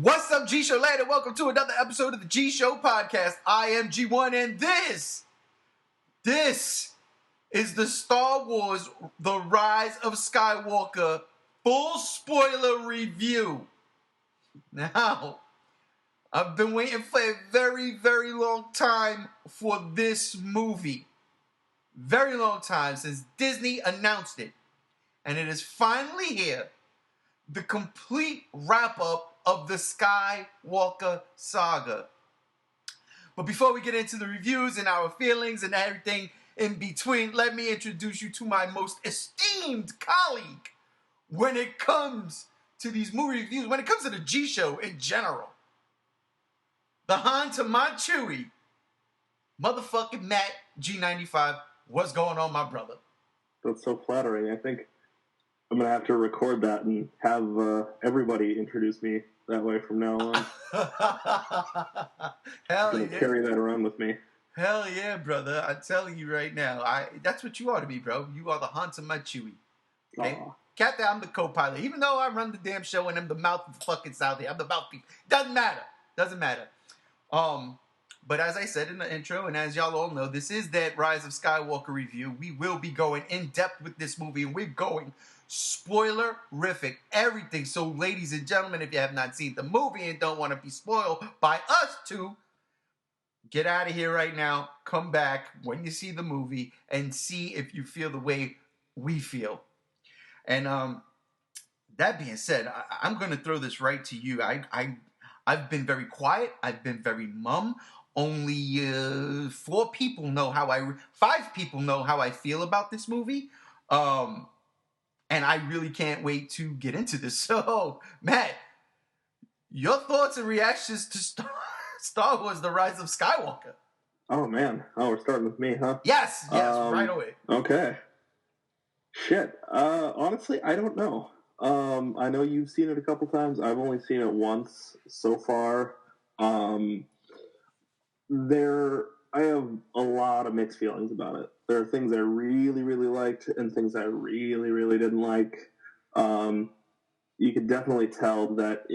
What's up, G Show Land, and welcome to another episode of the G Show Podcast. I am G1, and this is the Star Wars The Rise of Skywalker full spoiler review. Now, I've been waiting for a very, very long time for this movie. Very long time since Disney announced it. And it is finally here. The complete wrap-up of the Skywalker saga. But before we get into the reviews and our feelings and everything in between, let me introduce you to my most esteemed colleague when it comes to these movie reviews, when it comes to the G Show in general. The Han to my Chewie, motherfucking Matt G95. What's going on, my brother? That's so flattering. I think I'm going to have to record that and have everybody introduce me that way from now on. Hell yeah. Carry that around with me. Hell yeah, brother. I'm telling you right now. That's what you ought to be, bro. You are the Han to my Chewie. Okay? Captain, I'm the co-pilot. Even though I run the damn show and I'm the mouth of the fucking South here. I'm the mouthpiece. Doesn't matter. But as I said in the intro, and as y'all all know, this is that Rise of Skywalker review. We will be going in depth with this movie, and we're going spoilerific, everything. So, ladies and gentlemen, if you have not seen the movie and don't want to be spoiled by us two, get out of here right now. Come back when you see the movie and see if you feel the way we feel. And that being said, I'm going to throw this right to you. I've been very quiet. I've been very mum. Only 5 people know how I feel about this movie. And I really can't wait to get into this. So, Matt, your thoughts and reactions to Star Wars The Rise of Skywalker. Oh, man. Oh, we're starting with me, huh? Yes, right away. Okay. Shit. Honestly, I don't know. I know you've seen it a couple times. I've only seen it once so far. I have a lot of mixed feelings about it. There are things I really, really liked and things I really, really didn't like. You could definitely tell that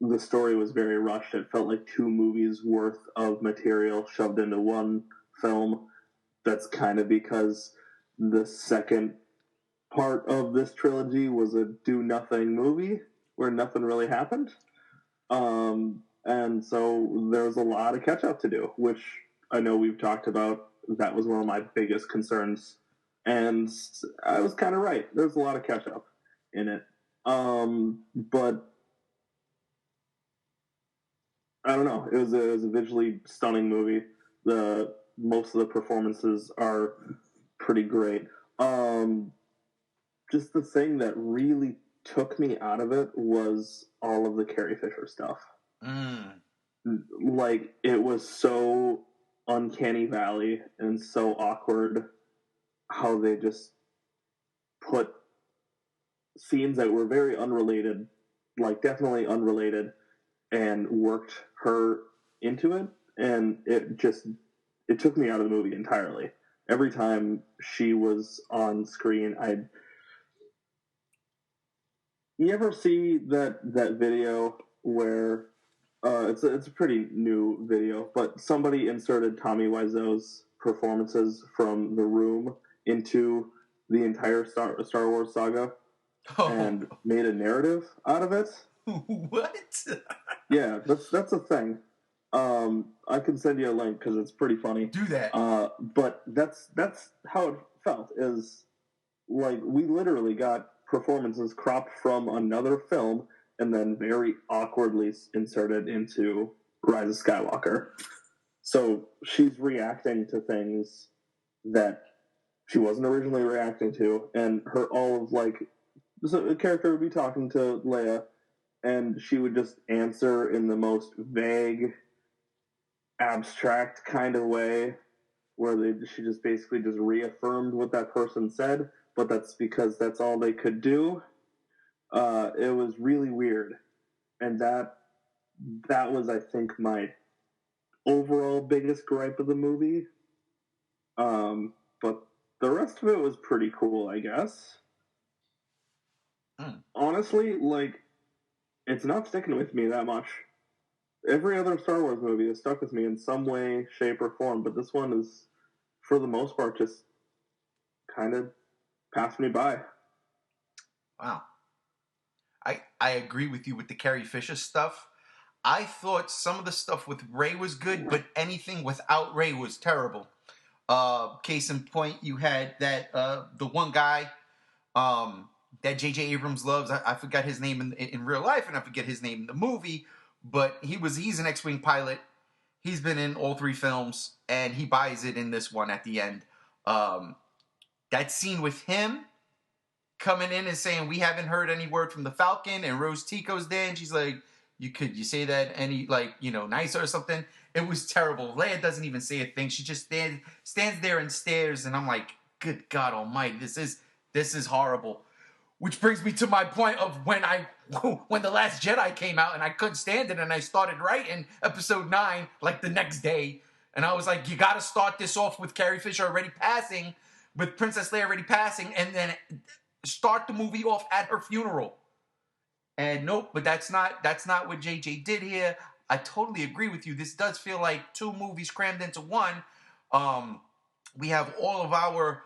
the story was very rushed. It felt like 2 movies worth of material shoved into one film. That's kind of because the second part of this trilogy was a do-nothing movie where nothing really happened. And so there's a lot of catch-up to do, which I know we've talked about. That was one of my biggest concerns. And I was kind of right. There's a lot of catch-up in it. But I don't know. It was a visually stunning movie. Most of the performances are pretty great. Just the thing that really took me out of it was all of the Carrie Fisher stuff. Like, it was so uncanny valley and so awkward how they just put scenes that were very unrelated, like definitely unrelated, and worked her into it, and it took me out of the movie entirely. Every time she was on screen, you ever see that video where it's a pretty new video, but somebody inserted Tommy Wiseau's performances from The Room into the entire Star Wars saga and made a narrative out of it? What? Yeah, that's a thing. I can send you a link because it's pretty funny. Do that. But that's how it felt. Is like we literally got performances cropped from another film and then very awkwardly inserted into Rise of Skywalker. So she's reacting to things that she wasn't originally reacting to, and so a character would be talking to Leia, and she would just answer in the most vague, abstract kind of way, where she just basically just reaffirmed what that person said, but that's because that's all they could do. It was really weird, and that was, I think, my overall biggest gripe of the movie. But the rest of it was pretty cool, I guess. Honestly, like, it's not sticking with me that much. Every other Star Wars movie has stuck with me in some way, shape, or form, but this one is, for the most part, just kind of passed me by. Wow. I agree with you with the Carrie Fisher stuff. I thought some of the stuff with Rey was good, but anything without Rey was terrible. Case in point, you had that the one guy that J.J. Abrams loves. I forgot his name in real life, and I forget his name in the movie. But he's an X-wing pilot. He's been in all 3 films, and he buys it in this one at the end. That scene with him coming in and saying, "We haven't heard any word from the Falcon," and Rose Tico's there, and she's like, you say that any, like, nicer or something? It was terrible. Leia doesn't even say a thing. She just stands there and stares, and I'm like, good God Almighty, this is horrible. Which brings me to my point of when The Last Jedi came out and I couldn't stand it, and I started writing Episode 9 like the next day, and I was like, you got to start this off with Carrie Fisher already passing, with Princess Leia already passing, and then start the movie off at her funeral. And nope, but that's not what JJ did here. I totally agree with you. This does feel like 2 movies crammed into one. We have all of our,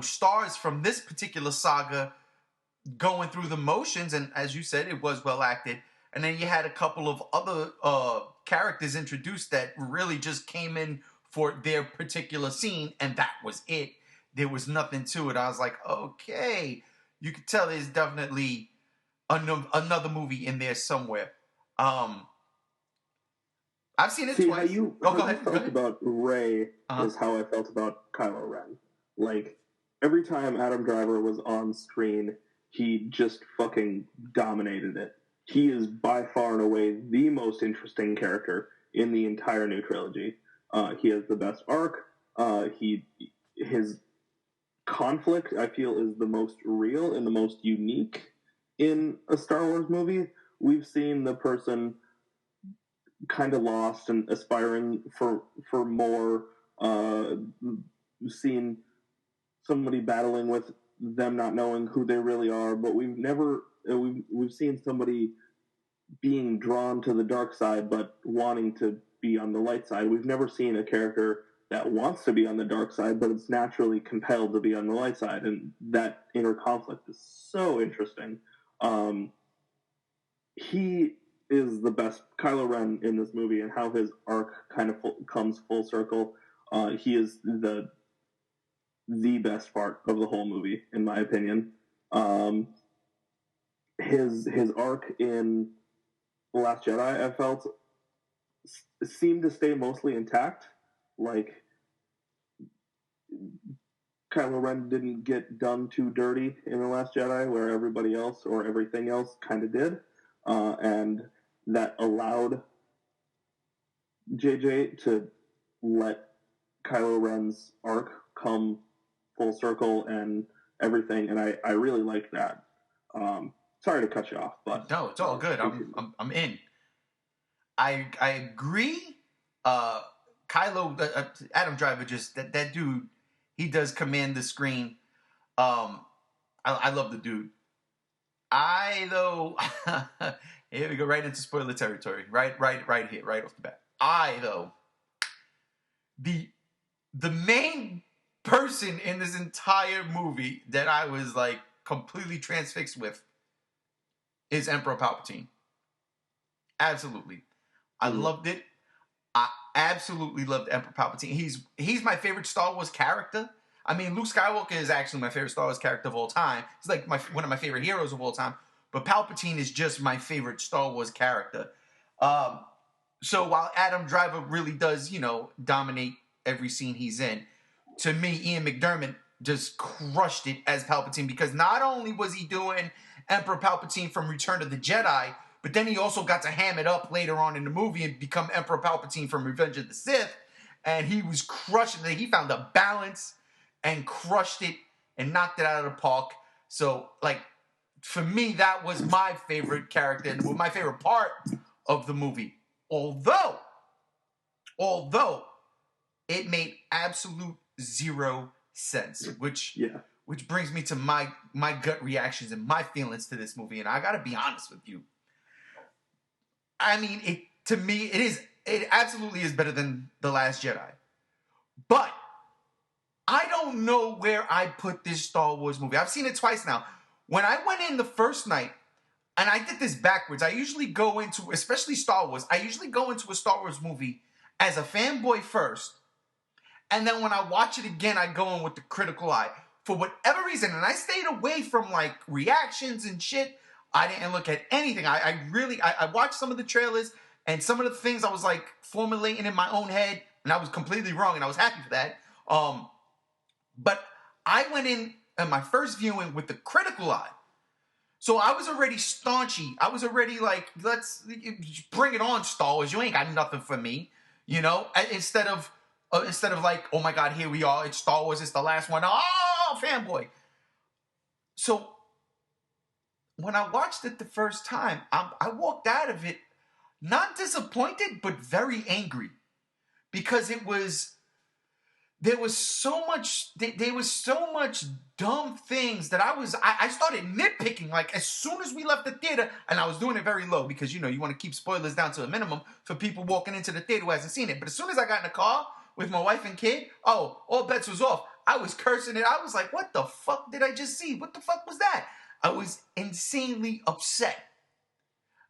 stars from this particular saga going through the motions, and as you said, it was well acted. And then you had a couple of other characters introduced that really just came in for their particular scene, and that was it. There was nothing to it. I was like, okay, you could tell there's definitely another movie in there somewhere. I've seen it twice. How you felt about Rey is how I felt about Kylo Ren. Like, every time Adam Driver was on screen, he just fucking dominated it. He is by far and away the most interesting character in the entire new trilogy. He has the best arc. His conflict, I feel, is the most real and the most unique in a Star Wars movie. We've seen the person kind of lost and aspiring for more. We've seen somebody battling with them not knowing who they really are, but we've seen somebody being drawn to the dark side but wanting to be on the light side. We've never seen a character that wants to be on the dark side, but it's naturally compelled to be on the light side, and that inner conflict is so interesting. He is the best Kylo Ren in this movie, and how his arc kind of comes full circle. He is the best part of the whole movie, in my opinion. His arc in The Last Jedi, I felt, seemed to stay mostly intact. Like, Kylo Ren didn't get done too dirty in The Last Jedi, where everybody else or everything else kind of did. And that allowed JJ to let Kylo Ren's arc come full circle and everything, and I really liked that. Sorry to cut you off, but no, it's all good. I'm in. I agree. Kylo, Adam Driver, just that dude, he does command the screen. I love the dude. Here we go, right into spoiler territory. Right here, right off the bat. The main person in this entire movie that I was like completely transfixed with is Emperor Palpatine. Absolutely. I loved it. I absolutely loved Emperor Palpatine. He's my favorite Star Wars character. I mean, Luke Skywalker is actually my favorite Star Wars character of all time. He's like one of my favorite heroes of all time. But Palpatine is just my favorite Star Wars character. So while Adam Driver really does, dominate every scene he's in, to me, Ian McDiarmid just crushed it as Palpatine, because not only was he doing Emperor Palpatine from Return of the Jedi, but then he also got to ham it up later on in the movie and become Emperor Palpatine from Revenge of the Sith. And he was crushing it. He found a balance and crushed it and knocked it out of the park. So, like, for me, that was my favorite character and my favorite part of the movie. Although it made absolute zero sense, which brings me to my gut reactions and my feelings to this movie. And I gotta be honest with you. I mean, to me, it absolutely is better than The Last Jedi. But I don't know where I put this Star Wars movie. I've seen it twice now. When I went in the first night, and I did this backwards. I usually go into, especially Star Wars, I usually go into a Star Wars movie as a fanboy first. And then when I watch it again, I go in with the critical eye. For whatever reason, and I stayed away from like reactions and shit. I didn't look at anything. I watched some of the trailers and some of the things I was like formulating in my own head, and I was completely wrong, and I was happy for that. But I went in my first viewing with the critical eye. So I was already staunchy. I was already like, let's bring it on, Star Wars. You ain't got nothing for me, you know. Instead of like, oh my God, here we are. It's Star Wars. It's the last one. Oh, fanboy. So when I watched it the first time, I walked out of it not disappointed, but very angry, because there was so much dumb things that I started nitpicking. Like as soon as we left the theater, and I was doing it very low because you want to keep spoilers down to a minimum for people walking into the theater who hasn't seen it. But as soon as I got in the car with my wife and kid, all bets was off. I was cursing it. I was like, what the fuck did I just see? What the fuck was that? I was insanely upset.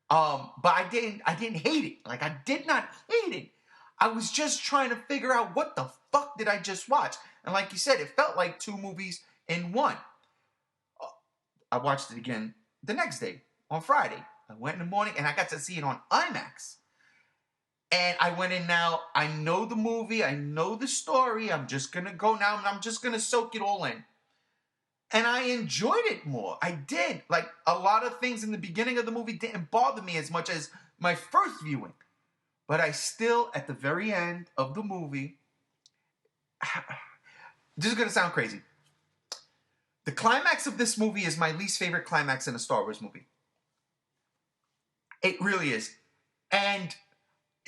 But I didn't hate it. Like I did not hate it. I was just trying to figure out what the fuck did I just watch? And like you said, it felt like two movies in one. I watched it again the next day on Friday. I went in the morning and I got to see it on IMAX. And I went in now. I know the movie. I know the story. I'm just going to go now and I'm just going to soak it all in. And I enjoyed it more. I did. Like a lot of things in the beginning of the movie didn't bother me as much as my first viewing. But I still, at the very end of the movie, this is going to sound crazy. The climax of this movie is my least favorite climax in a Star Wars movie. It really is. And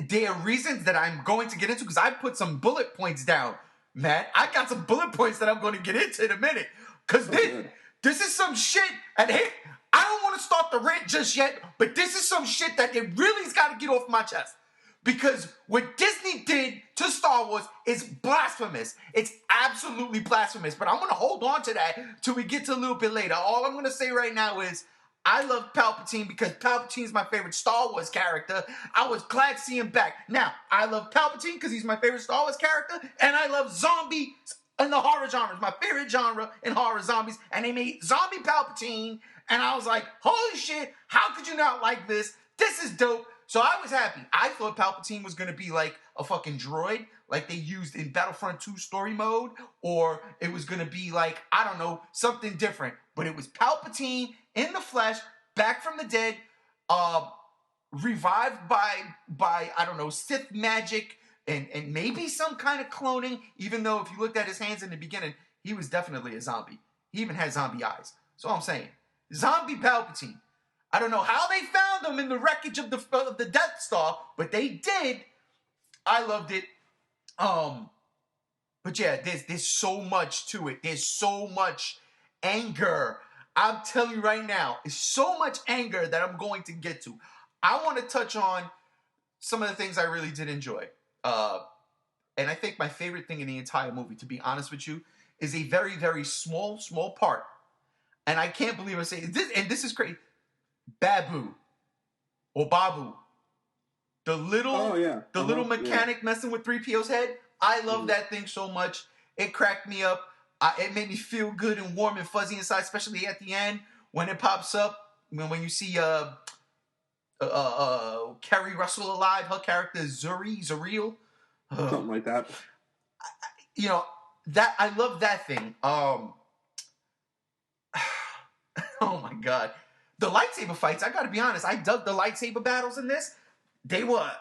there are reasons that I'm going to get into because I put some bullet points down, Matt. I got some bullet points that I'm going to get into in a minute. Because this is some shit. And hey, I don't want to start the rant just yet, but this is some shit that it really's got to get off my chest. Because what Disney did to Star Wars is blasphemous. It's absolutely blasphemous. But I'm going to hold on to that till we get to a little bit later. All I'm going to say right now is I love Palpatine because Palpatine's my favorite Star Wars character. I was glad to see him back. Now, I love Palpatine because he's my favorite Star Wars character. And I love zombies in the horror genre. It's my favorite genre in horror, zombies. And they made Zombie Palpatine. And I was like, holy shit, how could you not like this? This is dope. So I was happy. I thought Palpatine was going to be like a fucking droid, like they used in Battlefront 2 story mode, or it was going to be like, I don't know, something different. But it was Palpatine in the flesh, back from the dead, revived by I don't know, Sith magic and maybe some kind of cloning, even though if you looked at his hands in the beginning, he was definitely a zombie. He even had zombie eyes. So I'm saying, zombie Palpatine. I don't know how they found them in the wreckage of the Death Star, but they did. I loved it. But yeah, there's so much to it. There's so much anger. I'm telling you right now, it's so much anger that I'm going to get to. I want to touch on some of the things I really did enjoy. And I think my favorite thing in the entire movie, to be honest with you, is a very, very small part. And I can't believe I say this, and this is crazy. Babu or Babu, the little mechanic messing with 3PO's head. I love that thing so much. It cracked me up. It made me feel good and warm and fuzzy inside, especially at the end when it pops up. When you see Kerry Russell alive, her character is Zuriel, something like that. That I love that thing. Oh my god. The lightsaber fights, I gotta be honest, I dug the lightsaber battles in this. They were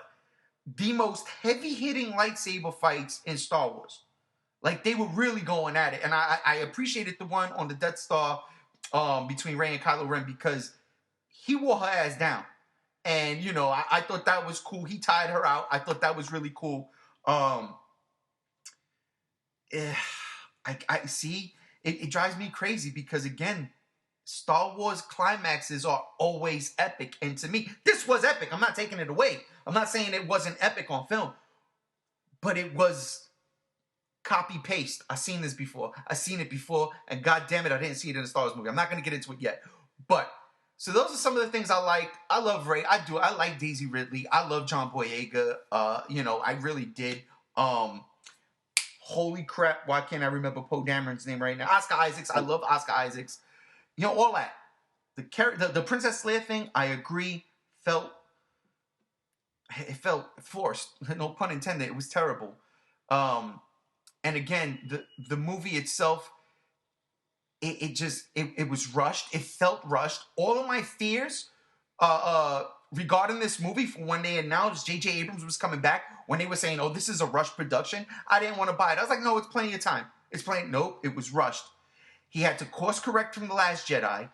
the most heavy-hitting lightsaber fights in Star Wars. Like, they were really going at it. And I appreciated the one on the Death Star between Rey and Kylo Ren because he wore her ass down. And, I thought that was cool. He tied her out. I thought that was really cool. I see, it drives me crazy because, again, Star Wars climaxes are always epic. And to me, this was epic. I'm not taking it away. I'm not saying it wasn't epic on film. But it was copy-paste. I've seen this before. I've seen it before. And God damn it, I didn't see it in a Star Wars movie. I'm not going to get into it yet. But, so those are some of the things I like. I love Rey. I do. I like Daisy Ridley. I love John Boyega. I really did. Holy crap, why can't I remember Poe Dameron's name right now? Oscar Isaacs. I love Oscar Isaacs. All that. The Princess Leia thing, I agree, it felt forced. No pun intended. It was terrible. And again, the movie itself, it was rushed. It felt rushed. All of my fears regarding this movie, for when they announced J.J. Abrams was coming back, when they were saying, oh, this is a rushed production, I didn't want to buy it. I was like, no, it's plenty of time. Nope, it was rushed. He had to course correct from The Last Jedi.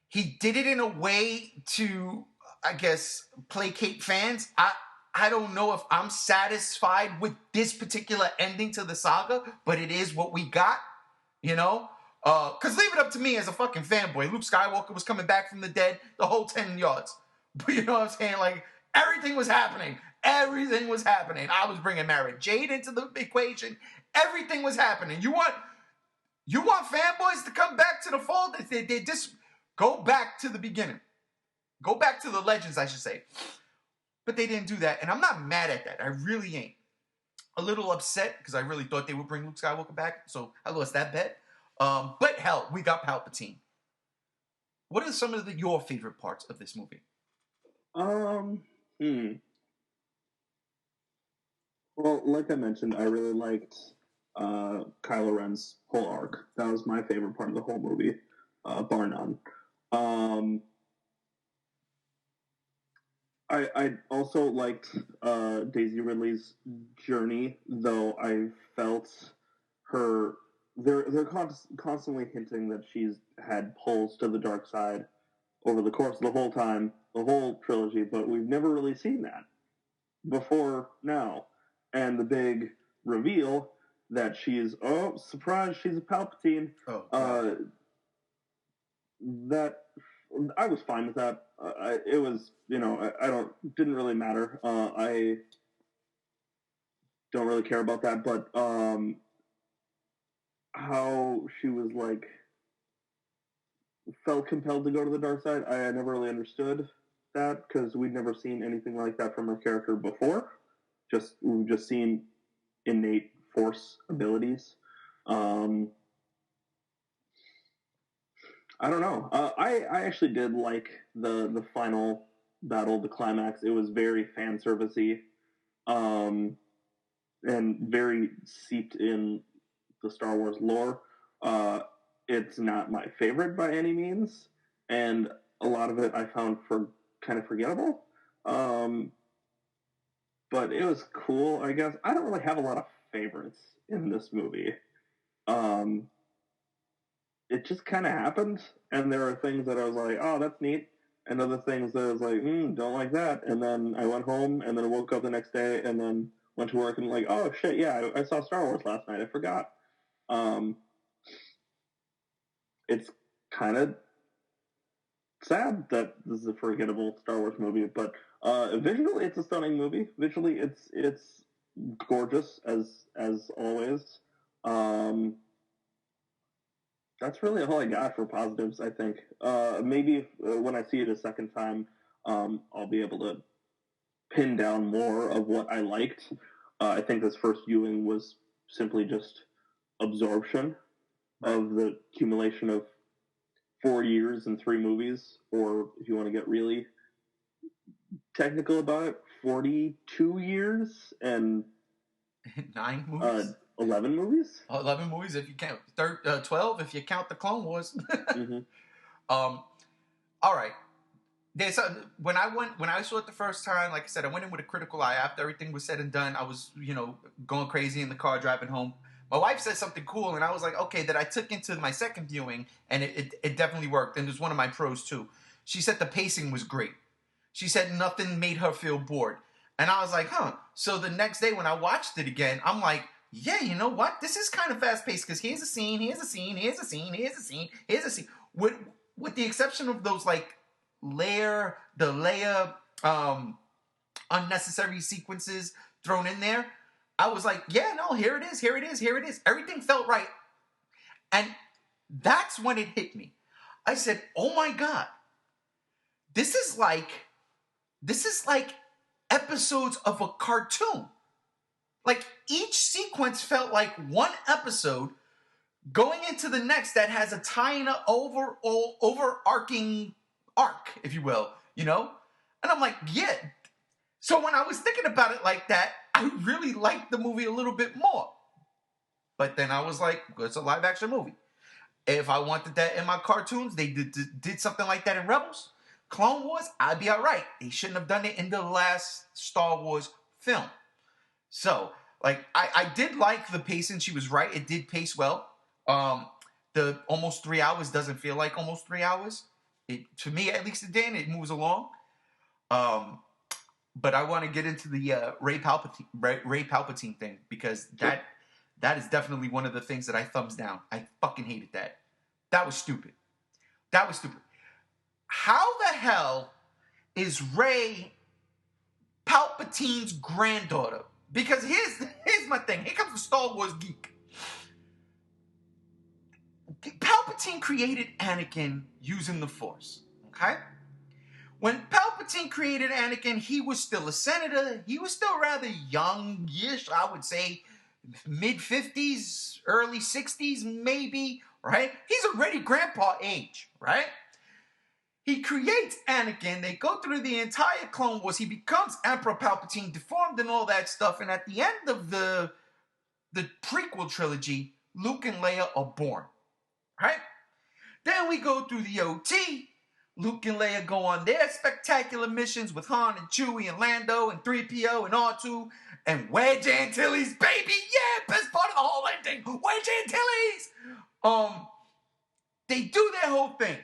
He did it in a way to, I guess, placate fans. I don't know if I'm satisfied with this particular ending to the saga, but it is what we got, Because leave it up to me as a fucking fanboy. Luke Skywalker was coming back from the dead, the whole 10 yards. But you know what I'm saying? Like, everything was happening. Everything was happening. I was bringing Mara Jade into the equation. Everything was happening. You want fanboys to come back to the fold? They just go back to the beginning. Go back to the legends, I should say. But they didn't do that, and I'm not mad at that. I really ain't. A little upset, because I really thought they would bring Luke Skywalker back, so I lost that bet. But hell, we got Palpatine. What are some of your favorite parts of this movie? Well, like I mentioned, I really liked Kylo Ren's whole arc. That was my favorite part of the whole movie, bar none. I also liked Daisy Ridley's journey, though I felt her... They're constantly hinting that she's had pulls to the dark side over the course of the whole time, the whole trilogy, but we've never really seen that before now. And the big reveal that she's, surprise, she's a Palpatine. That I was fine with that. It was, didn't really matter. I don't really care about that, but how she was like felt compelled to go to the dark side, I never really understood that, because we'd never seen anything like that from her character before. We've just seen innate force abilities. I don't know. I actually did like the final battle, the climax. It was very fan servicey, and very seeped in the Star Wars lore. It's not my favorite by any means, and a lot of it I found kind of forgettable. But it was cool, I guess. I don't really have a lot of favorites in this movie. It just kind of happened, and there are things that I was like, oh, that's neat, and other things that I was like, don't like that. And then I went home, and then I woke up the next day, and then went to work, and like, oh, shit, yeah, I saw Star Wars last night. I forgot. It's kind of sad that this is a forgettable Star Wars movie, but visually, it's a stunning movie. Visually, it's gorgeous as always. That's really all I got for positives, I think. Maybe when I see it a second time, I'll be able to pin down more of what I liked. I think this first viewing was simply just absorption of the accumulation of 4 years and 3 movies, or if you want to get really technical about it, 42 years and 9 movies? 11 movies? 11 movies if you count 12 if you count the Clone Wars. Mm-hmm. All right. When I saw it the first time, like I said, I went in with a critical eye. After everything was said and done, I was, going crazy in the car driving home. My wife said something cool, and I was like, okay, that I took into my second viewing, and it definitely worked. And it was one of my pros, too. She said the pacing was great. She said nothing made her feel bored. And I was like, huh. So the next day when I watched it again, I'm like, yeah, you know what? This is kind of fast-paced, because here's a scene, here's a scene, here's a scene, here's a scene, here's a scene. with the exception of those like Leia unnecessary sequences thrown in there, I was like, yeah, no, here it is. Everything felt right. And that's when it hit me. I said, oh my God, this is like episodes of a cartoon. Like each sequence felt like one episode going into the next that has a tying overarching arc, if you will, And I'm like, yeah. So when I was thinking about it like that, I really liked the movie a little bit more. But then I was like, it's a live action movie. If I wanted that in my cartoons, they did something like that in Rebels, Clone Wars, I'd be all right. They shouldn't have done it in the last Star Wars film. So, like, I did like the pacing. She was right. It did pace well. The almost 3 hours doesn't feel like almost 3 hours. To me, at least it did. It moves along. But I want to get into the Ray Palpatine thing because that is definitely one of the things that I thumbs down. I fucking hated that. That was stupid. How the hell is Ray Palpatine's granddaughter? Because here's my thing. Here comes the Star Wars geek. Palpatine created Anakin using the Force. Okay? When Palpatine created Anakin, he was still a senator. He was still rather young-ish, I would say, mid-50s, early 60s, maybe, right? He's already grandpa age, right? He creates Anakin. They go through the entire Clone Wars. He becomes Emperor Palpatine, deformed and all that stuff. And at the end of the prequel trilogy, Luke and Leia are born, right? Then we go through the OT. Luke and Leia go on their spectacular missions with Han and Chewie and Lando and 3PO and R2 and Wedge Antilles, baby! Yeah, best part of the whole ending! Wedge Antilles! They do their whole thing.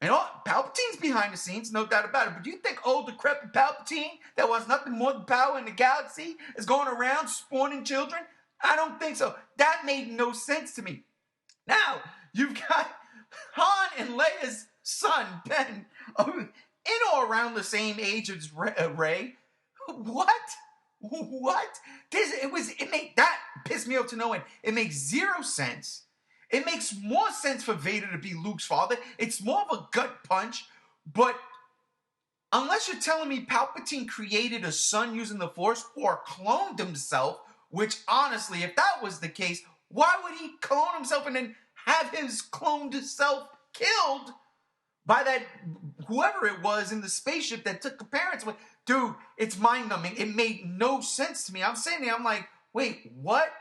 And Palpatine's behind the scenes, no doubt about it. But do you think old decrepit Palpatine, that was nothing more than power in the galaxy, is going around spawning children? I don't think so. That made no sense to me. Now, you've got Han and Leia's son, Ben, in or around the same age as Rey. What? That pissed me off to no end. It makes zero sense. It makes more sense for Vader to be Luke's father. It's more of a gut punch, but unless you're telling me Palpatine created a son using the Force or cloned himself, which honestly, if that was the case, why would he clone himself and then have his cloned self killed by that whoever it was in the spaceship that took the parents away? Dude, it's mind-numbing. It made no sense to me. I'm sitting there, I'm like, wait, what?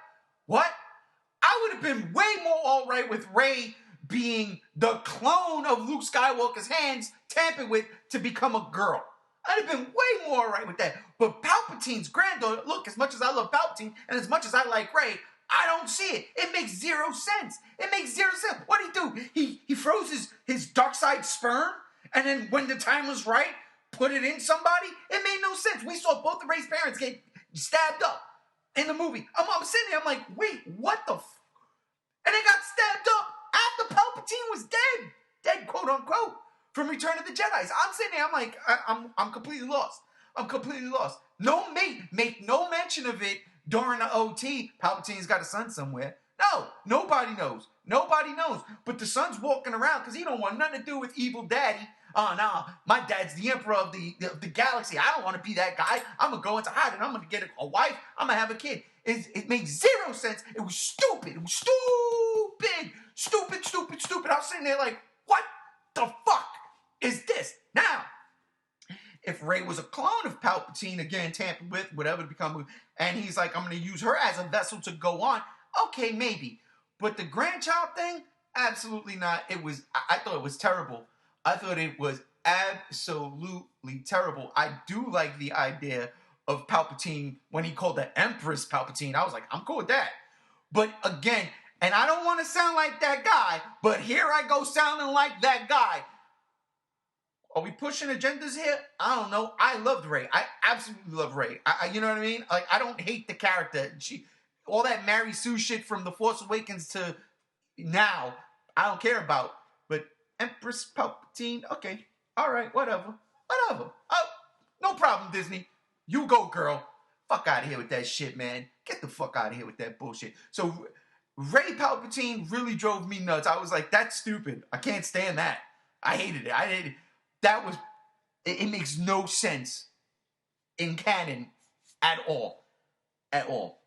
I would have been way more all right with Rey being the clone of Luke Skywalker's hands tampered with to become a girl. I'd have been way more all right with that. But Palpatine's granddaughter, look, as much as I love Palpatine and as much as I like Rey, I don't see it. It makes zero sense. What did he do? He froze his dark side sperm, and then when the time was right, put it in somebody? It made no sense. We saw both of Rey's parents get stabbed up in the movie. I'm sitting there, I'm like, wait, what the And they got stabbed up after Palpatine was dead, quote unquote, from Return of the Jedi. I'm sitting there, I'm like, I'm completely lost. Make no mention of it during the OT. Palpatine's got a son somewhere. No, nobody knows. But the son's walking around because he don't want nothing to do with evil daddy. Oh, no, my dad's the emperor of the galaxy. I don't want to be that guy. I'm going to go into hiding. I'm going to get a wife. I'm going to have a kid. It makes zero sense. It was stupid. Stupid. I was sitting there like, what the fuck is this? Now, if Rey was a clone of Palpatine, again, tampered with, whatever to become, and he's like, I'm going to use her as a vessel to go on, okay, maybe. But the grandchild thing, absolutely not. I thought it was terrible. I thought it was absolutely terrible. I do like the idea of Palpatine when he called the Empress Palpatine. I was like, I'm cool with that. But again, and I don't want to sound like that guy, but here I go sounding like that guy. Are we pushing agendas here? I don't know. I loved Rey. I absolutely love Rey. You know what I mean? Like, I don't hate the character. All that Mary Sue shit from The Force Awakens to now, I don't care about. But Empress Palpatine. Okay, all right, whatever. Oh, no problem, Disney. You go, girl. Fuck out of here with that shit, man. Get the fuck out of here with that bullshit. So Rey Palpatine really drove me nuts. I was like, that's stupid. I can't stand that. I hated it. That was, it makes no sense in canon at all. At all.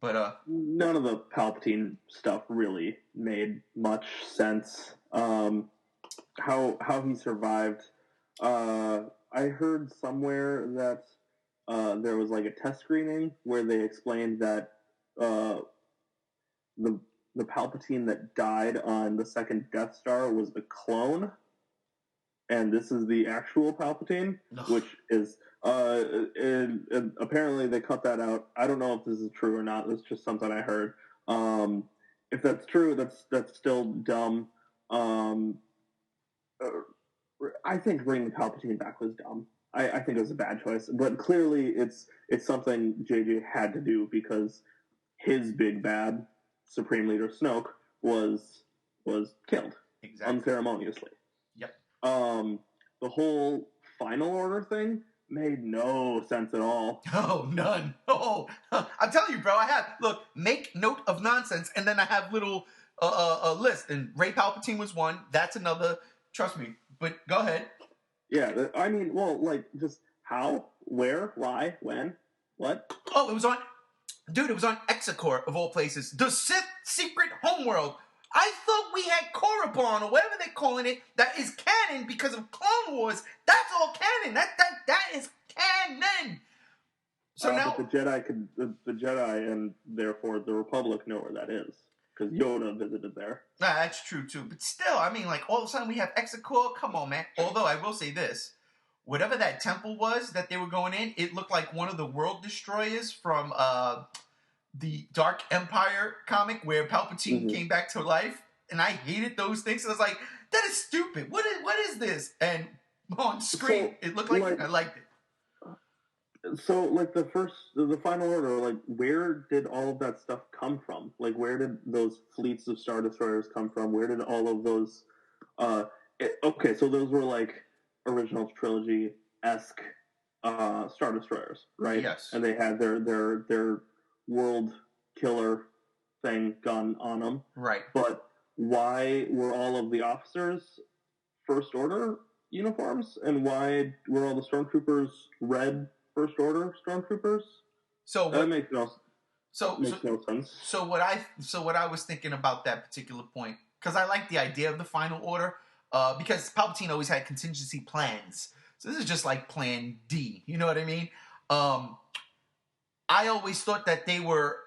But, none of the Palpatine stuff really made much sense. How he survived. I heard somewhere that there was like a test screening where they explained that the Palpatine that died on the second Death Star was the clone, and this is the actual Palpatine, which is and apparently they cut that out. I don't know if this is true or not. That's just something I heard. If that's true, that's still dumb. I think bringing Palpatine back was dumb. I think it was a bad choice, but clearly it's something JJ had to do because his big bad, Supreme Leader Snoke, was killed unceremoniously. Yep. The whole Final Order thing made no sense at all. Oh, none. Oh, I'm telling you, bro. Make note of nonsense, and then I have little a list. And Rey Palpatine was one. That's another. Trust me. But go ahead. Yeah, I mean, well, like, just how, where, why, when, what? Oh, it was on Exegol, of all places. The Sith secret homeworld. I thought we had Korriban, or whatever they're calling it, that is canon because of Clone Wars. That's all canon. That is canon. So now... But the Jedi, and therefore the Republic, know where that is. Because Yoda visited there. Nah, that's true, too. But still, I mean, like, all of a sudden we have Exegol. Come on, man. Although, I will say this. Whatever that temple was that they were going in, it looked like one of the World Destroyers from the Dark Empire comic where Palpatine came back to life. And I hated those things. I was like, that is stupid. What is this? And on screen, it looked like I liked it. So, like, the Final Order, like, where did all of that stuff come from? Like, where did those fleets of Star Destroyers come from? Where did all of those, okay, so those were, like, original trilogy-esque Star Destroyers, right? Yes. And they had their world killer thing gun on them. Right. But why were all of the officers First Order uniforms? And why were all the Stormtroopers red First Order Stormtroopers? So that makes no sense. So what I was thinking about that particular point, because I like the idea of the Final Order, because Palpatine always had contingency plans. So this is just like Plan D. You know what I mean? I always thought that they were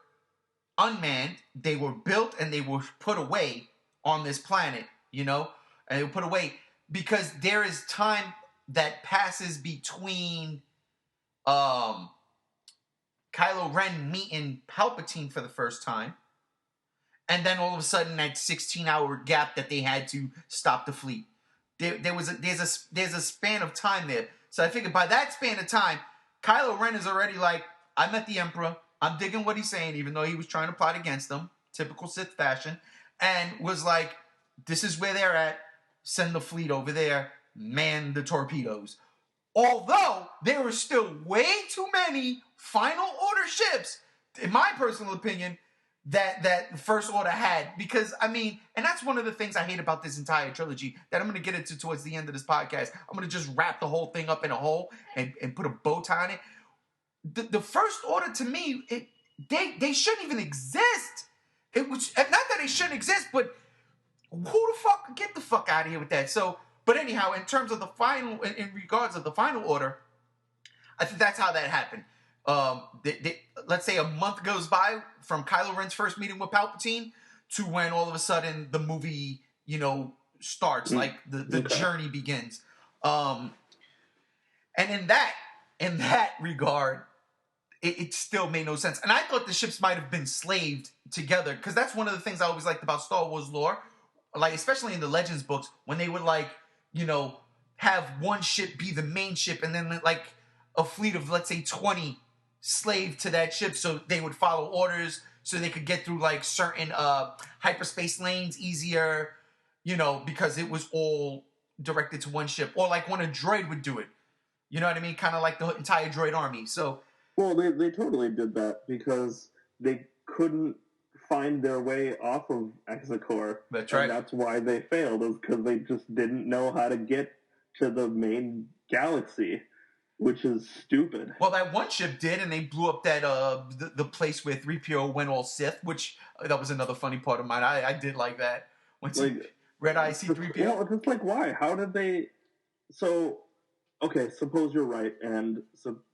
unmanned, they were built, and they were put away on this planet. You know, and they were put away because there is time that passes between Kylo Ren meeting Palpatine for the first time, and then all of a sudden that 16-hour gap that they had to stop the fleet. There's a span of time there. So I figured by that span of time, Kylo Ren is already like, I met the Emperor. I'm digging what he's saying, even though he was trying to plot against them, typical Sith fashion, and was like, this is where they're at. Send the fleet over there. Man the torpedoes. Although there are still way too many Final Order ships, in my personal opinion, that the First Order had. Because, I mean, and that's one of the things I hate about this entire trilogy that I'm going to get into towards the end of this podcast. I'm going to just wrap the whole thing up in a hole and put a bow tie on it. The First Order, to me, they shouldn't even exist. Not that they shouldn't exist, but who the fuck, get the fuck out of here with that. So, but anyhow, in terms of the final, in regards of the Final Order, I think that's how that happened. Let's say a month goes by from Kylo Ren's first meeting with Palpatine to when all of a sudden the movie, starts, like the journey begins. And in that regard, it still made no sense. And I thought the ships might have been slaved together, because that's one of the things I always liked about Star Wars lore, like especially in the Legends books, when they would have one ship be the main ship, and then like a fleet of, let's say, 20 slave to that ship, so they would follow orders, so they could get through like certain hyperspace lanes easier, you know, because it was all directed to one ship, or like when a droid would do it. You know what I mean? Kind of like the entire droid army. So, well, they totally did that because they couldn't find their way off of Exakor. That's right. And that's why they failed, is because they just didn't know how to get to the main galaxy, which is stupid. Well, that one ship did, and they blew up that the place where 3PO went all Sith, which that was another funny part of mine. I did like that. Once like, Red Eye C-3PO. Well, it's like, why? How did they... So, okay, suppose you're right, and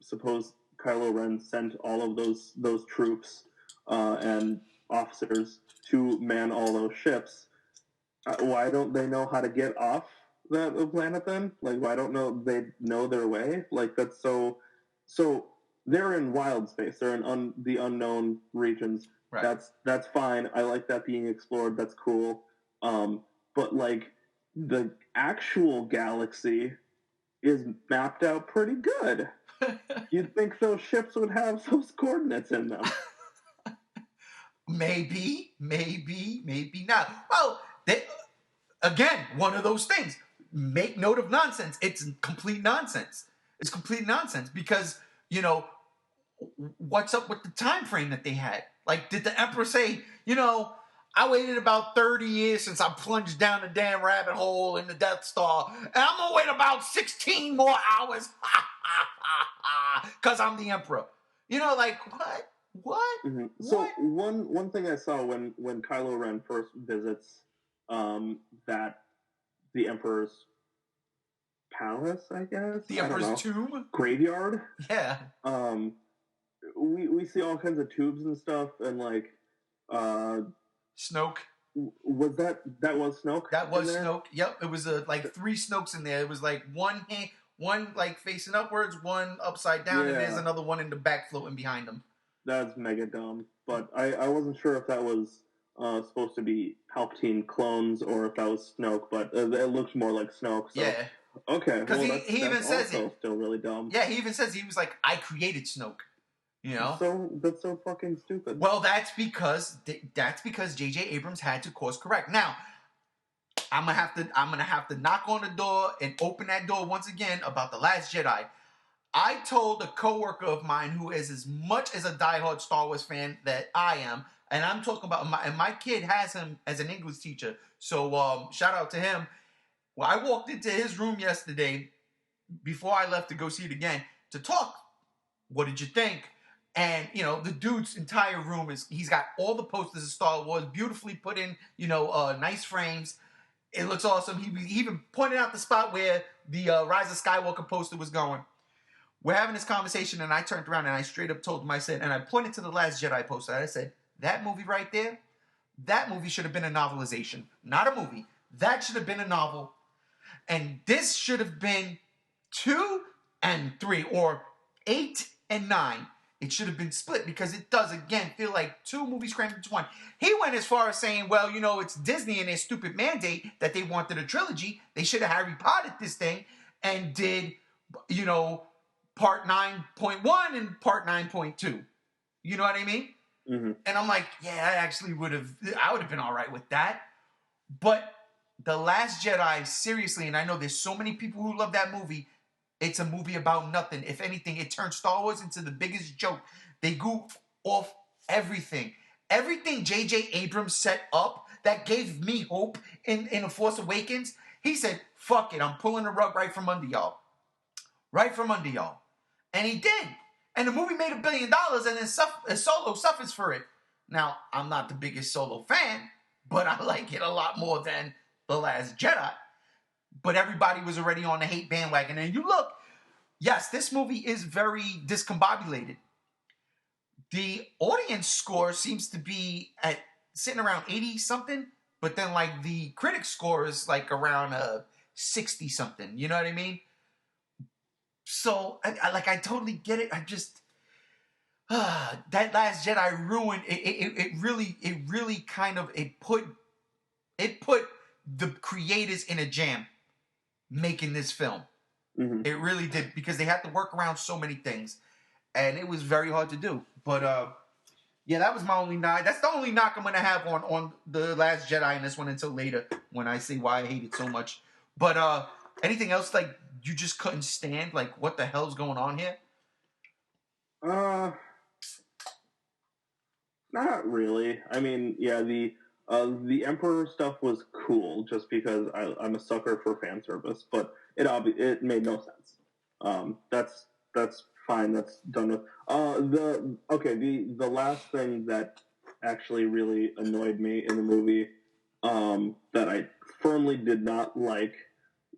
suppose Kylo Ren sent all of those troops and officers to man all those ships. Why don't they know how to get off the planet then? Like, why don't they know their way? Like, that's so they're in wild space. They're in the unknown regions. Right. That's fine. I like that being explored. That's cool. But like the actual galaxy is mapped out pretty good. You'd think those ships would have those coordinates in them. Maybe not. Well, again, one of those things. Make note of nonsense. It's complete nonsense. It's complete nonsense because, you know, what's up with the time frame that they had? Like, did the Emperor say, you know, I waited about 30 years since I plunged down the damn rabbit hole in the Death Star, and I'm going to wait about 16 more hours because I'm the Emperor. You know, like, what? Mm-hmm. So one thing I saw when Kylo Ren first visits that the Emperor's palace, I guess? The Emperor's tomb? Graveyard? Yeah. We see all kinds of tubes and stuff, and like Snoke. Was that was Snoke? That was Snoke. Yep. It was like 3 Snokes in there. It was like one like facing upwards, one upside down, and there's another one in the back floating behind him. That's mega dumb. But I wasn't sure if that was supposed to be Palpatine clones or if that was Snoke, but it looks more like Snoke. So. Yeah. Okay. Because he even says it. Still really dumb. Yeah, he even says he was like, I created Snoke. You know. That's so fucking stupid. Well, that's because J.J. Abrams had to course correct. Now, I'm gonna have to knock on the door and open that door once again about The Last Jedi. I told a coworker of mine who is as much as a diehard Star Wars fan that I am, and I'm talking about my kid has him as an English teacher. So shout out to him. Well, I walked into his room yesterday before I left to go see it again to talk. What did you think? And, you know, the dude's entire room he's got all the posters of Star Wars beautifully put in, you know, nice frames. It looks awesome. He even pointed out the spot where the Rise of Skywalker poster was going. We're having this conversation, and I turned around and I straight up told him, I said, and I pointed to the Last Jedi poster. I said, that movie right there, that movie should have been a novelization, not a movie. That should have been a novel. And this should have been 2 and 3 or 8 and 9. It should have been split because it does, again, feel like 2 movies crammed into 1. He went as far as saying, well, you know, it's Disney and their stupid mandate that they wanted a trilogy. They should have Harry Pottered this thing and did, you know, part 9.1 and part 9.2. You know what I mean? Mm-hmm. And I'm like, yeah, I would have been all right with that. But The Last Jedi, seriously, and I know there's so many people who love that movie, it's a movie about nothing. If anything, it turns Star Wars into the biggest joke. They goof off everything. Everything J.J. Abrams set up that gave me hope in The Force Awakens, he said, fuck it, I'm pulling the rug right from under y'all. Right from under y'all. And he did. And the movie made $1 billion, and then Solo suffers for it. Now, I'm not the biggest Solo fan, but I like it a lot more than The Last Jedi. But everybody was already on the hate bandwagon. And you look, yes, this movie is very discombobulated. The audience score seems to be sitting around 80-something, but then like the critic score is like around 60-something. You know what I mean? So, I totally get it. I just... that Last Jedi ruined... It really kind of... It put the creators in a jam making this film. Mm-hmm. It really did, because they had to work around so many things, and it was very hard to do. But Yeah, that was my only knock. That's the only knock I'm gonna have on the Last Jedi in this one until later when I say why I hate it so much. But anything else like you just couldn't stand? Like what the hell's going on here? Not really. I mean, yeah, the Emperor stuff was cool just because I'm a sucker for fan service, but it made no sense. That's fine. That's done with. The last thing that actually really annoyed me in the movie, that I firmly did not like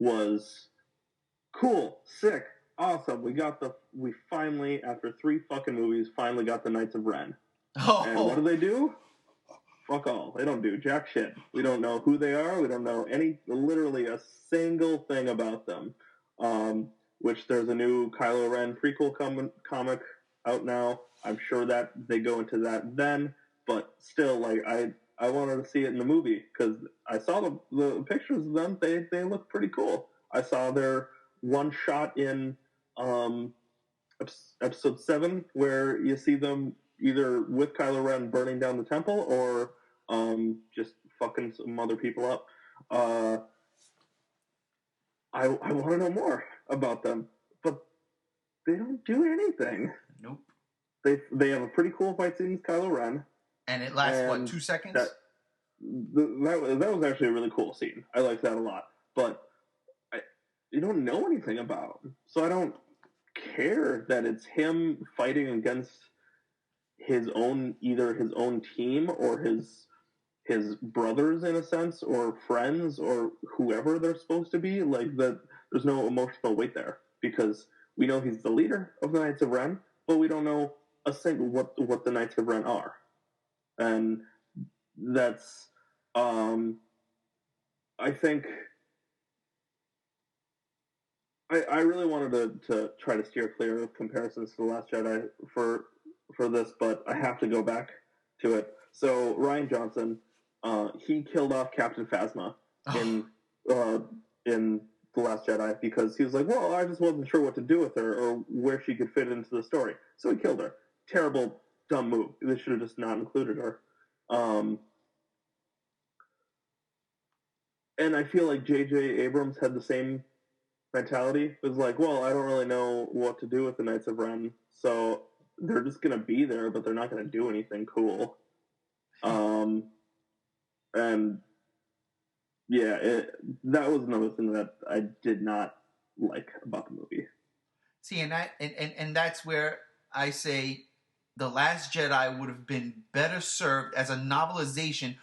was cool, sick, awesome. We finally, after 3 fucking movies, finally got the Knights of Ren. Oh. And what do? Fuck all. They don't do jack shit. We don't know who they are. We don't know literally a single thing about them. Which there's a new Kylo Ren prequel comic out now. I'm sure that they go into that then, but still, like, I wanted to see it in the movie because I saw the pictures of them. They look pretty cool. I saw their one shot in episode 7 where you see them either with Kylo Ren burning down the temple or just fucking some other people up. I want to know more about them, but they don't do anything. Nope. They have a pretty cool fight scene with Kylo Ren. And it lasts, what, 2 seconds? That was actually a really cool scene. I like that a lot. But you don't know anything about him. So I don't care that it's him fighting against either his own team or his brothers in a sense, or friends, or whoever they're supposed to be. Like, that, there's no emotional weight there because we know he's the leader of the Knights of Ren, but we don't know a single what the Knights of Ren are, and that's I think I really wanted to try to steer clear of comparisons to The Last Jedi for this, but I have to go back to it. So Rian Johnson, he killed off Captain Phasma in The Last Jedi because he was like, well, I just wasn't sure what to do with her or where she could fit into the story. So he killed her. Terrible, dumb move. They should have just not included her. And I feel like J.J. Abrams had the same mentality. It was like, well, I don't really know what to do with the Knights of Ren, so they're just going to be there, but they're not going to do anything cool. And yeah, that was another thing that I did not like about the movie. See, and that's where I say The Last Jedi would have been better served as a novelization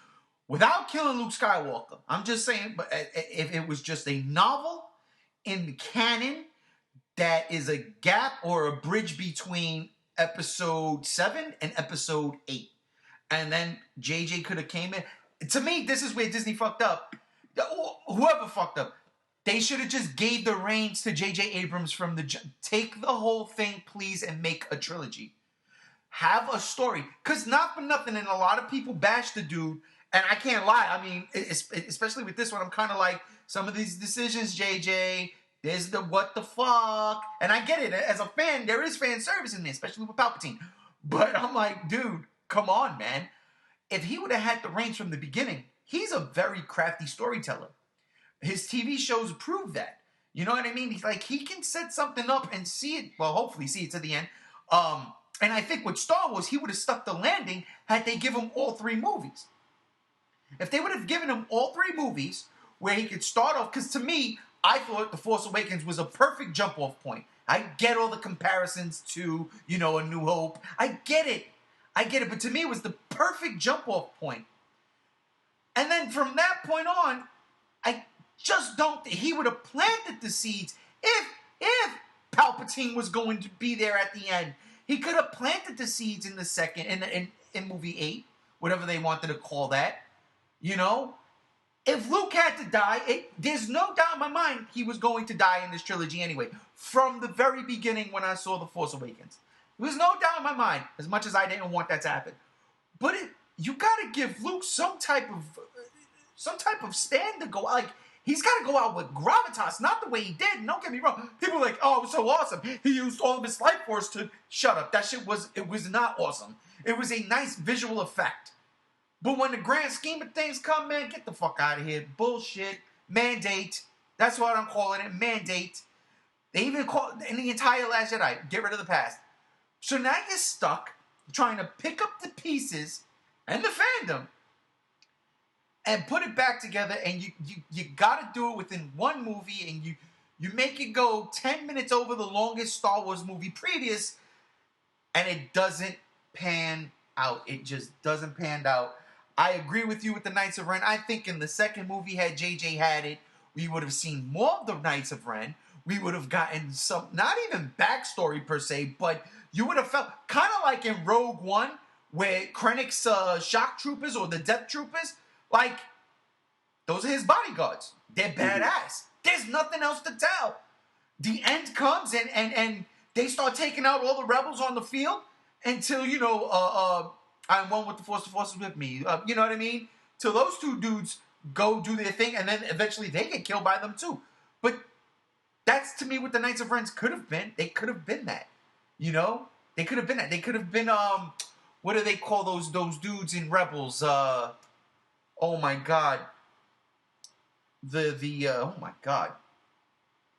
without killing Luke Skywalker. I'm just saying, but if it was just a novel in the canon that is a gap or a bridge between episode 7 and episode 8. And then JJ could have came in. To me, this is where Disney fucked up. Whoever fucked up. They should have just gave the reins to J.J. Abrams from take the whole thing, please, and make a trilogy. Have a story. Because not for nothing, and a lot of people bash the dude, and I can't lie. I mean, especially with this one, I'm kind of like, some of these decisions, J.J., there's the what the fuck. And I get it. As a fan, there is fan service in there, especially with Palpatine. But I'm like, dude, come on, man. If he would have had the reins from the beginning, he's a very crafty storyteller. His TV shows prove that. You know what I mean? He's like, he can set something up and see it, well, hopefully see it to the end. And I think with Star Wars, he would have stuck the landing had they give him all 3 movies. If they would have given him all 3 movies where he could start off, because to me, I thought The Force Awakens was a perfect jump-off point. I get all the comparisons to, A New Hope. I get it. But to me, it was the perfect jump-off point. And then from that point on, I just don't think he would have planted the seeds if Palpatine was going to be there at the end. He could have planted the seeds in the second, in movie 8, whatever they wanted to call that. If Luke had to die, there's no doubt in my mind he was going to die in this trilogy anyway. From the very beginning when I saw The Force Awakens. There was no doubt in my mind, as much as I didn't want that to happen. But you got to give Luke some type of stand to go. Like, he's got to go out with gravitas, not the way he did. And don't get me wrong. People are like, oh, it was so awesome. He used all of his life force to shut up. That shit was not awesome. It was a nice visual effect. But when the grand scheme of things come, man, get the fuck out of here. Bullshit. Mandate. That's what I'm calling it. Mandate. They even call in the entire Last Jedi, get rid of the past. So now you're stuck trying to pick up the pieces and the fandom and put it back together, and you gotta do it within one movie, and you make it go 10 minutes over the longest Star Wars movie previous, and it doesn't pan out. It just doesn't pan out. I agree with you with the Knights of Ren. I think in the second movie, had JJ had it, we would have seen more of the Knights of Ren. We would have gotten some, not even backstory per se, but you would have felt kind of like in Rogue One, where Krennic's shock troopers or the Death Troopers, like, those are his bodyguards. They're badass. There's nothing else to tell. The end comes and they start taking out all the rebels on the field until, you know, I'm one with the Force is with me. You know what I mean? Till those two dudes go do their thing, and then eventually they get killed by them too. But that's, to me, what the Knights of Ren could have been. They could have been that. You know? They could have been that. They could have been, what do they call those dudes in Rebels? Oh my God. Oh my God.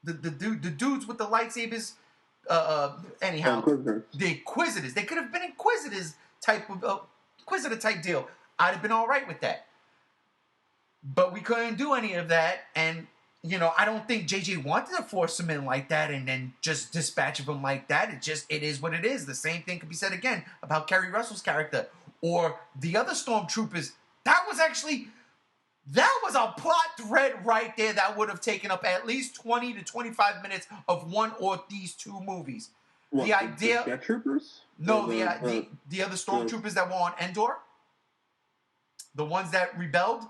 The dudes with the lightsabers, anyhow. The Inquisitors. They could have been Inquisitors type of, Inquisitor type deal. I'd have been alright with that. But we couldn't do any of that, and, you know, I don't think JJ wanted to force him in like that and then just dispatch of him like that. It is what it is. The same thing could be said again about Kerry Russell's character or the other stormtroopers. That was a plot thread right there that would have taken up at least 20 to 25 minutes of one or these two movies. What, the idea... The troopers? No, the other stormtroopers that were on Endor. The ones that rebelled.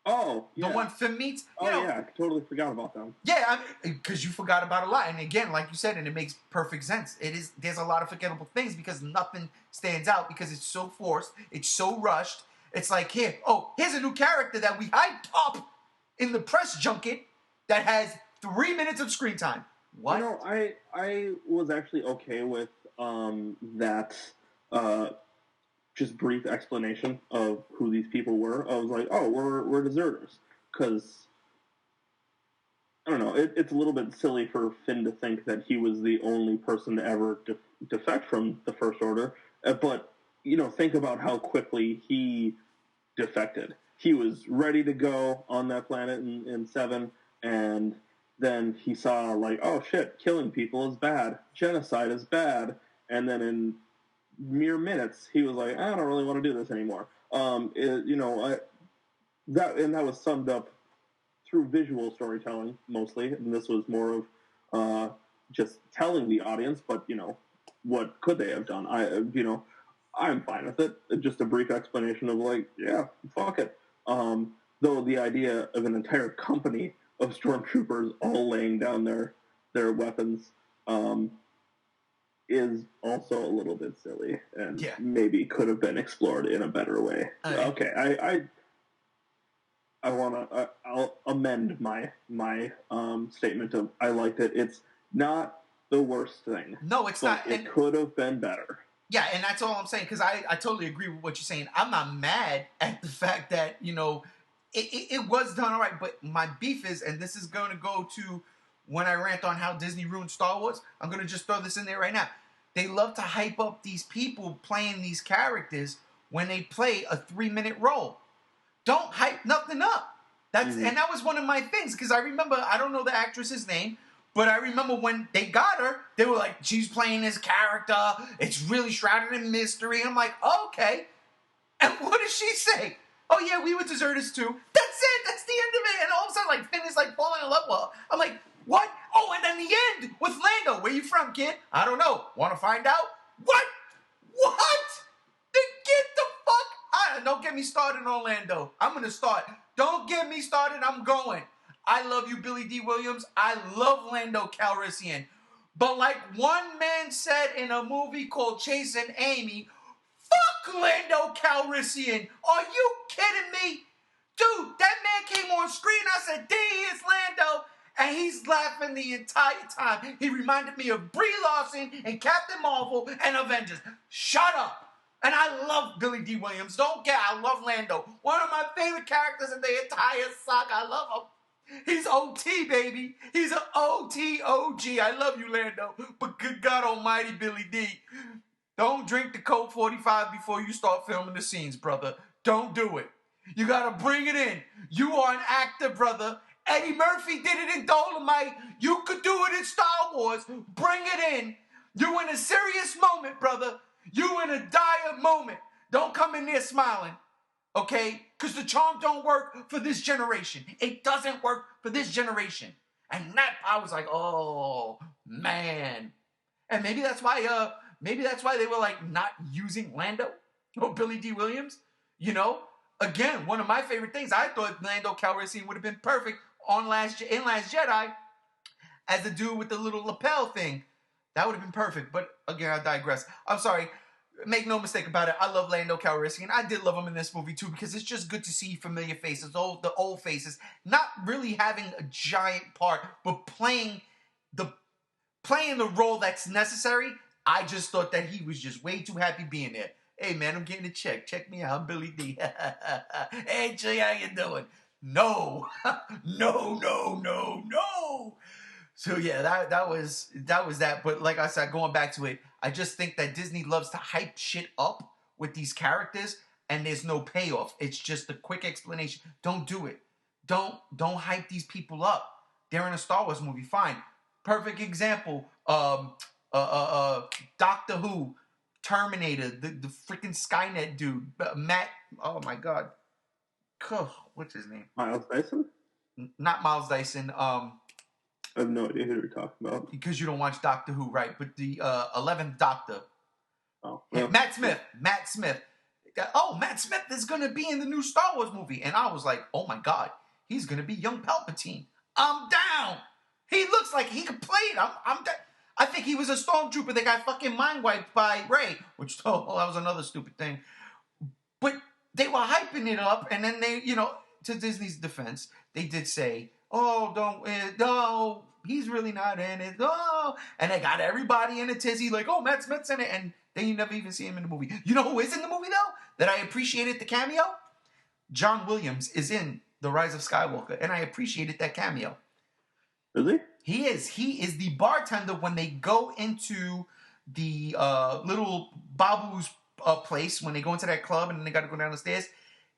Oh, yeah. The one Finn meets. Yeah, I totally forgot about them. Yeah, because you forgot about a lot. And again, like you said, and it makes perfect sense. There's a lot of forgettable things because nothing stands out because it's so forced. It's so rushed. It's like, here's a new character that we hyped up in the press junket that has 3 minutes of screen time. What? You know, I was actually okay with that just brief explanation of who these people were. I was like, oh, we're deserters. Because, I don't know, it's a little bit silly for Finn to think that he was the only person to ever defect from the First Order. But, you know, think about how quickly he defected. He was ready to go on that planet in 7, and then he saw, like, oh, shit, killing people is bad. Genocide is bad. And then in mere minutes, he was like, I don't really want to do this anymore. That was summed up through visual storytelling mostly, and this was more of just telling the audience. But you know, what could they have done? I'm fine with it. Just a brief explanation of like, yeah, fuck it. Though the idea of an entire company of stormtroopers all laying down their weapons is also a little bit silly and maybe could have been explored in a better way. Okay, I'll amend my statement of I liked it. It's not the worst thing. No, it's not. It could have been better. Yeah, and that's all I'm saying, because I totally agree with what you're saying. I'm not mad at the fact that, you know, it was done all right, but my beef is, and this is going to go to when I rant on how Disney ruined Star Wars, I'm going to just throw this in there right now. They love to hype up these people playing these characters when they play a 3-minute role. Don't hype nothing up. And that was one of my things, because I remember, I don't know the actress's name, but I remember when they got her, they were like, she's playing this character. It's really shrouded in mystery. I'm like, okay. And what does she say? Oh, yeah, we were deserters too. That's it. That's the end of it. And all of a sudden, like, Finn is like falling in love with her. I'm like, what? Oh, and then the end with Lando. Where you from, kid? I don't know. Want to find out? What? Then get the fuck out. Don't get me started on Lando. I'm going to start. Don't get me started. I'm going. I love you, Billy D. Williams. I love Lando Calrissian. But like one man said in a movie called Chasing Amy, fuck Lando Calrissian. Are you kidding me? Dude, that man came on screen. I said, there is Lando. And he's laughing the entire time. He reminded me of Brie Larson and Captain Marvel and Avengers. Shut up. And I love Billy D. Williams. Don't get, I love Lando. One of my favorite characters in the entire saga. I love him. He's OT, baby. He's an OT OG. I love you, Lando. But good God almighty, Billy D. Don't drink the Coke 45 before you start filming the scenes, brother. Don't do it. You gotta bring it in. You are an actor, brother. Eddie Murphy did it in Dolomite. You could do it in Star Wars. Bring it in. You in a serious moment, brother. You in a dire moment. Don't come in there smiling, okay? Because the charm don't work for this generation. It doesn't work for this generation. And that, I was like, oh, man. And maybe that's why they were like not using Lando or Billy D. Williams. You know, again, one of my favorite things. I thought Lando Calrissian would have been perfect in Last Jedi as the dude with the little lapel thing. That would have been perfect. But again, I digress. I'm sorry. Make no mistake about it. I love Lando Calrissian. I did love him in this movie too because it's just good to see familiar faces, the old faces, not really having a giant part, but playing the role that's necessary. I just thought that he was just way too happy being there. Hey, man, I'm getting a check. Check me out. I'm Billy D. Hey, Jay, how you doing? No. No. So, yeah, that was that. But like I said, going back to it, I just think that Disney loves to hype shit up with these characters, and there's no payoff. It's just a quick explanation. Don't do it. Don't hype these people up. They're in a Star Wars movie. Fine. Perfect example. Doctor Who, Terminator, the freaking Skynet dude, Matt. Oh my God, what's his name? Miles Dyson? Not Miles Dyson. I have no idea who you're talking about. Because you don't watch Doctor Who, right? But the 11th Doctor. Oh, yeah. Matt Smith. Oh, Matt Smith is gonna be in the new Star Wars movie, and I was like, oh my God, he's gonna be young Palpatine. I'm down. He looks like he could play it. I'm down. I think he was a stormtrooper that got fucking mind wiped by Rey, which that was another stupid thing. But they were hyping it up, and then they, to Disney's defense, they did say, "Oh, no, he's really not in it." Oh, and they got everybody in a tizzy, like, "Oh, Matt Smith's in it," and then you never even see him in the movie. You know who is in the movie though? That I appreciated the cameo. John Williams is in The Rise of Skywalker, and I appreciated that cameo. Is he? He is. He is the bartender when they go into the little Babu's place, when they go into that club and then they got to go down the stairs.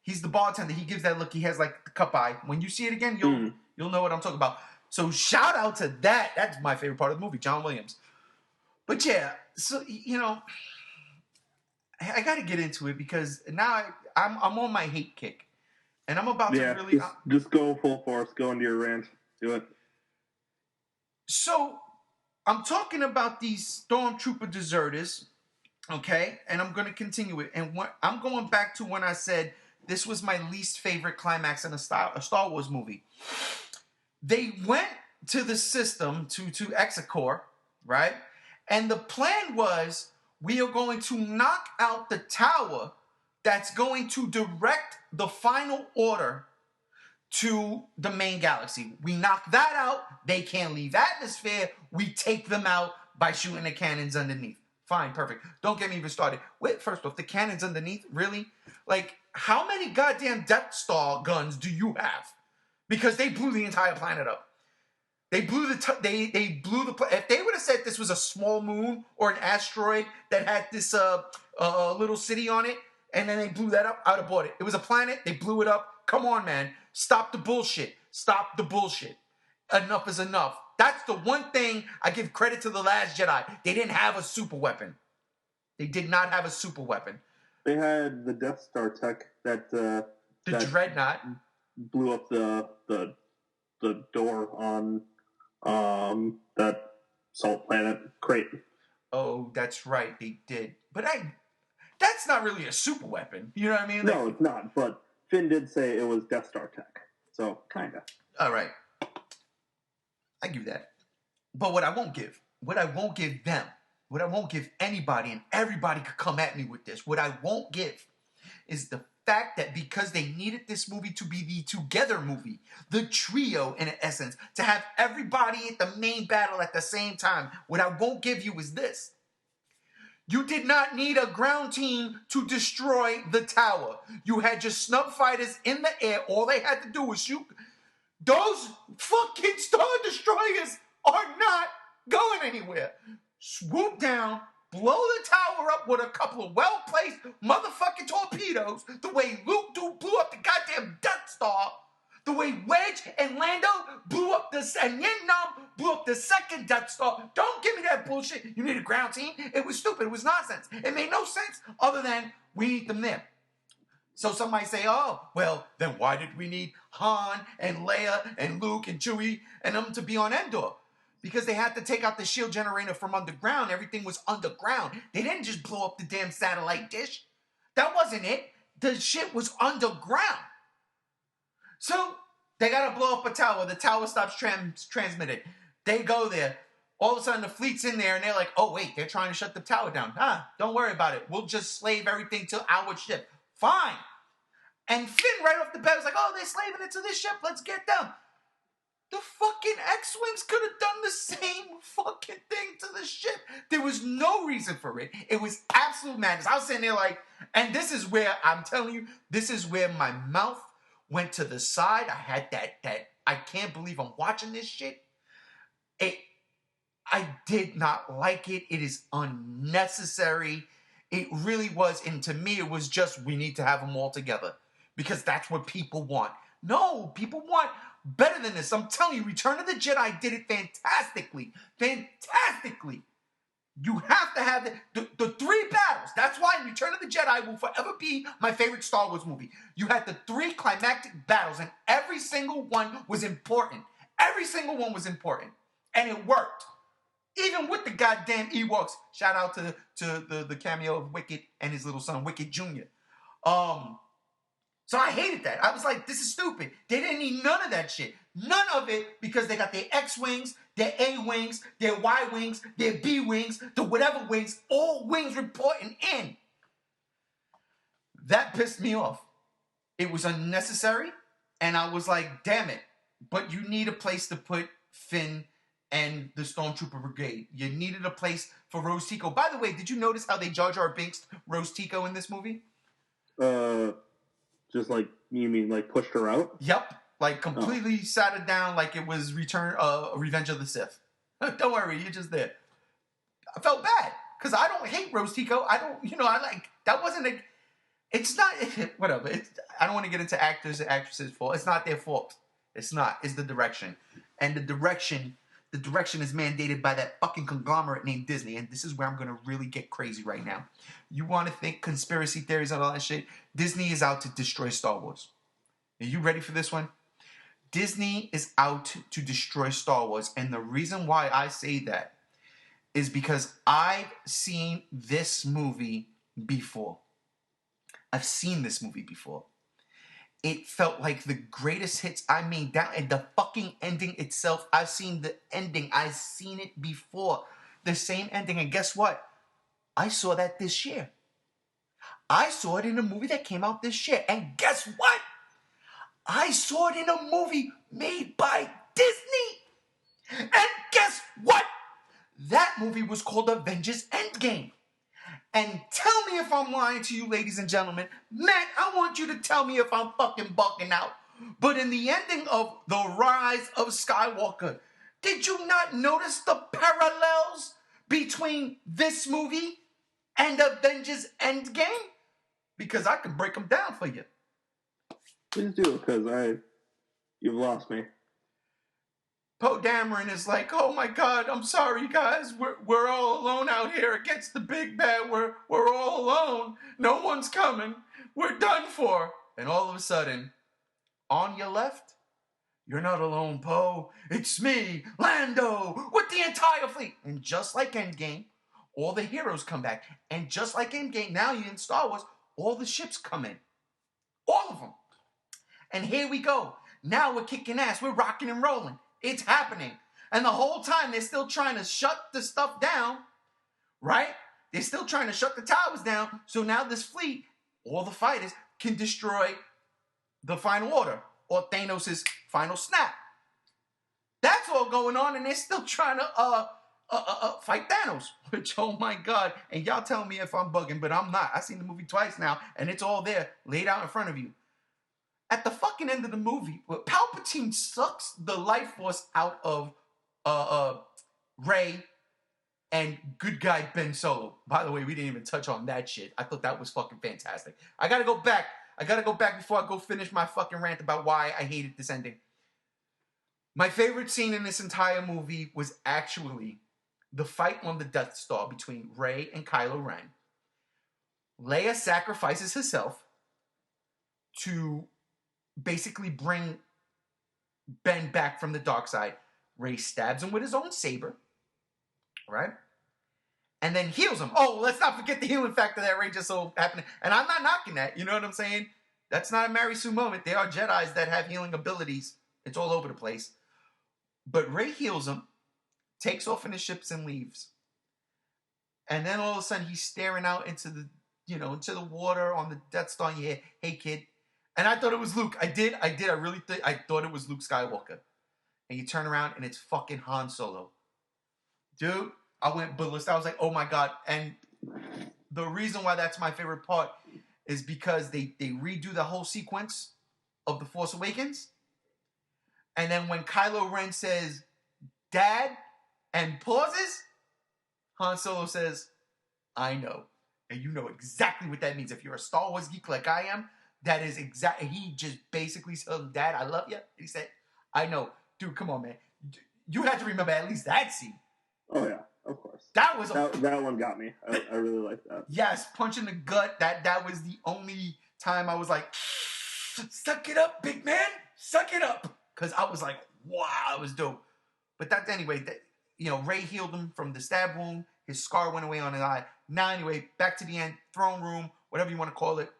He's the bartender. He gives that look. He has like the cup eye. When you see it again, you'll know what I'm talking about. So shout out to that. That's my favorite part of the movie, John Williams. But yeah, so I got to get into it because now I'm on my hate kick, and I'm about to really just go full force. Go into your rant. Do it. So, I'm talking about these stormtrooper deserters, okay? And I'm going to continue it. And I'm going back to when I said this was my least favorite climax in a Star Wars movie. They went to the system, to Exegol, right? And the plan was, we are going to knock out the tower that's going to direct the final order to the main galaxy. We knock that out. They can't leave atmosphere. We take them out by shooting the cannons underneath. Fine, perfect. Don't get me even started. Wait, first off, the cannons underneath? Really? Like, how many goddamn Death Star guns do you have? Because they blew the entire planet up. They blew they blew the. If they would have said this was a small moon or an asteroid that had this little city on it, and then they blew that up, I'd have bought it. It was a planet. They blew it up. Come on, man. Stop the bullshit. Stop the bullshit. Enough is enough. That's the one thing I give credit to The Last Jedi. They didn't have a super weapon. They did not have a super weapon. They had the Death Star tech that Dreadnought blew up the door on that salt planet crate. Oh, that's right. They did. But that's not really a super weapon. You know what I mean? No, it's not. But Finn did say it was Death Star tech. So, kind of. All right. I give that. But what I won't give them, what I won't give anybody, and everybody could come at me with this, what I won't give is the fact that because they needed this movie to be the together movie, the trio in essence, to have everybody at the main battle at the same time, what I won't give you is this. You did not need a ground team to destroy the tower. You had your snub fighters in the air. All they had to do was shoot. Those fucking Star Destroyers are not going anywhere. Swoop down, blow the tower up with a couple of well-placed motherfucking torpedoes, the way Luke blew up the goddamn Death Star, the way Wedge and Lando blew up and Yin Nam blew up the second Death Star. Don't give me that bullshit. You need a ground team. It was stupid. It was nonsense. It made no sense other than we need them there. So somebody say, oh, well, then why did we need Han and Leia and Luke and Chewie and them to be on Endor? Because they had to take out the shield generator from underground. Everything was underground. They didn't just blow up the damn satellite dish. That wasn't it. The shit was underground. So they got to blow up a tower. The tower stops transmitting. They go there. All of a sudden, the fleet's in there, and they're like, oh, wait, they're trying to shut the tower down. Don't worry about it. We'll just slave everything to our ship. Fine. And Finn right off the bat was like, oh, they're slaving it to this ship. Let's get them. The fucking X-Wings could have done the same fucking thing to the ship. There was no reason for it. It was absolute madness. I was sitting there like, and this is where, I'm telling you, this is where my mouth went to the side. I had that I can't believe I'm watching this shit. I did not like it. It is unnecessary. It really was. And to me, it was just, we need to have them all together. Because that's what people want. No, people want better than this. I'm telling you, Return of the Jedi did it fantastically. Fantastically. You have to have the three battles. That's why Return of the Jedi will forever be my favorite Star Wars movie. You had the three climactic battles, and every single one was important. Every single one was important. And it worked. Even with the goddamn Ewoks. Shout out to the cameo of Wicket and his little son, Wicket Jr. So I hated that. I was like, this is stupid. They didn't need none of that shit. None of it, because they got their X-Wings, their A-Wings, their Y-Wings, their B-Wings, the whatever wings, all wings reporting in. That pissed me off. It was unnecessary, and I was like, damn it. But you need a place to put Finn and the Stormtrooper Brigade. You needed a place for Rose Tico. By the way, did you notice how they Jar Jar Binks Rose Tico in this movie? Just like, you mean like pushed her out? Yep. Like completely sat her down like it was Revenge of the Sith. Don't worry, you're just there. I felt bad because I don't hate Rose Tico. I don't, I like, that wasn't a, it's not, whatever. I don't want to get into actors and actresses' fault. It's not their fault. It's not. It's the direction. And the direction is mandated by that fucking conglomerate named Disney. And this is where I'm going to really get crazy right now. You want to think conspiracy theories and all that shit? Disney is out to destroy Star Wars. Are you ready for this one? Disney is out to destroy Star Wars. And the reason why I say that is because I've seen this movie before. I've seen this movie before. It felt like the greatest hits. I mean, and the fucking ending itself. I've seen the ending. I've seen it before. The same ending. And guess what? I saw that this year. I saw it in a movie that came out this year. And guess what? I saw it in a movie made by Disney. And guess what? That movie was called Avengers Endgame. And tell me if I'm lying to you, ladies and gentlemen. Matt, I want you to tell me if I'm fucking bucking out. But in the ending of The Rise of Skywalker, did you not notice the parallels between this movie and Avengers Endgame? Because I can break them down for you. Please do, because you've lost me. Poe Dameron is like, oh my God, I'm sorry guys, we're all alone out here against the big bad. We're all alone. No one's coming. We're done for. And all of a sudden, on your left, you're not alone, Poe. It's me, Lando, with the entire fleet. And just like Endgame, all the heroes come back. And just like Endgame, now you're in Star Wars, all the ships come in. All of them. And here we go. Now we're kicking ass. We're rocking and rolling. It's happening. And the whole time they're still trying to shut the stuff down, right? They're still trying to shut the towers down. So now this fleet, all the fighters, can destroy the final order or Thanos' final snap. That's all going on, and they're still trying to fight Thanos. Which, oh my God. And y'all tell me if I'm bugging, but I'm not. I've seen the movie twice now, and it's all there, laid out in front of you. At the fucking end of the movie, Palpatine sucks the life force out of Rey and good guy Ben Solo. By the way, we didn't even touch on that shit. I thought that was fucking fantastic. I gotta go back before I go finish my fucking rant about why I hated this ending. My favorite scene in this entire movie was actually the fight on the Death Star between Rey and Kylo Ren. Leia sacrifices herself to basically bring Ben back from the dark side. Rey stabs him with his own saber, right? And then heals him. Oh, let's not forget the healing factor that Rey just so happened. And I'm not knocking that. You know what I'm saying? That's not a Mary Sue moment. There are Jedis that have healing abilities. It's all over the place. But Rey heals him, takes off in his ships and leaves. And then all of a sudden he's staring out into the, into the water on the Death Star. And you hear, "Hey kid." And I thought it was Luke. I thought it was Luke Skywalker. And you turn around and it's fucking Han Solo. Dude, I went ballistic. I was like, oh my God. And the reason why that's my favorite part is because they redo the whole sequence of The Force Awakens. And then when Kylo Ren says, "Dad," and pauses, Han Solo says, "I know." And you know exactly what that means. If you're a Star Wars geek like I am, that is exactly, he just basically said, "Dad, I love you." He said, "I know." Dude, come on, man. You had to remember at least that scene. Oh, yeah, of course. That was that one got me. I really liked that. Yes, punch in the gut. That was the only time I was like, suck it up, big man. Suck it up. Because I was like, wow, it was dope. But anyway, Rey healed him from the stab wound. His scar went away on his eye. Now, anyway, back to the end. Throne room, whatever you want to call it.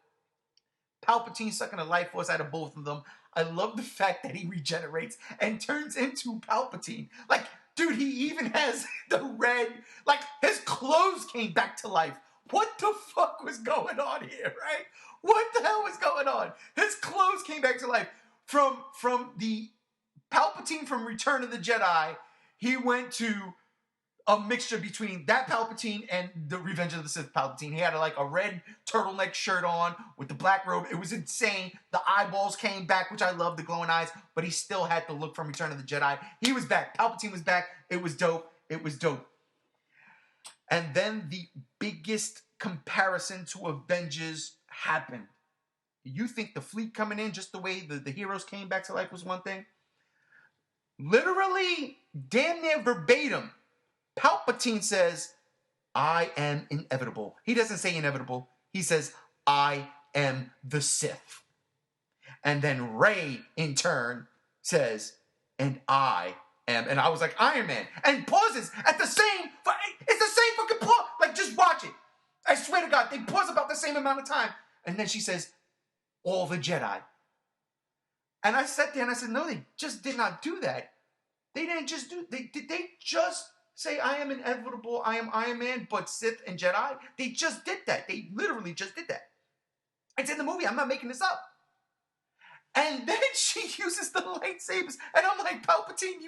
Palpatine sucking the life force out of both of them. I love the fact that he regenerates and turns into Palpatine. Like, dude, he even has the red, like, his clothes came back to life. What the fuck was going on here, right? What the hell was going on? His clothes came back to life. From the Palpatine from Return of the Jedi, he went to a mixture between that Palpatine and the Revenge of the Sith Palpatine. He had a red turtleneck shirt on with the black robe. It was insane. The eyeballs came back, which I love, the glowing eyes, but he still had the look from Return of the Jedi. He was back. Palpatine was back. It was dope. It was dope. And then the biggest comparison to Avengers happened. You think the fleet coming in, just the way the heroes came back to life was one thing? Literally, damn near verbatim, Palpatine says, "I am inevitable." He doesn't say inevitable. He says, "I am the Sith." And then Rey, in turn, says, "And I am." And I was like, Iron Man. And pauses at the same, it's the same fucking pause. Like, just watch it. I swear to God, they pause about the same amount of time. And then she says, "All the Jedi." And I sat there and I said, no, they just did not do that. They didn't just they just say, "I am inevitable, I am Iron Man, but Sith and Jedi"? They just did that. They literally just did that. It's in the movie. I'm not making this up. And then she uses the lightsabers. And I'm like, Palpatine,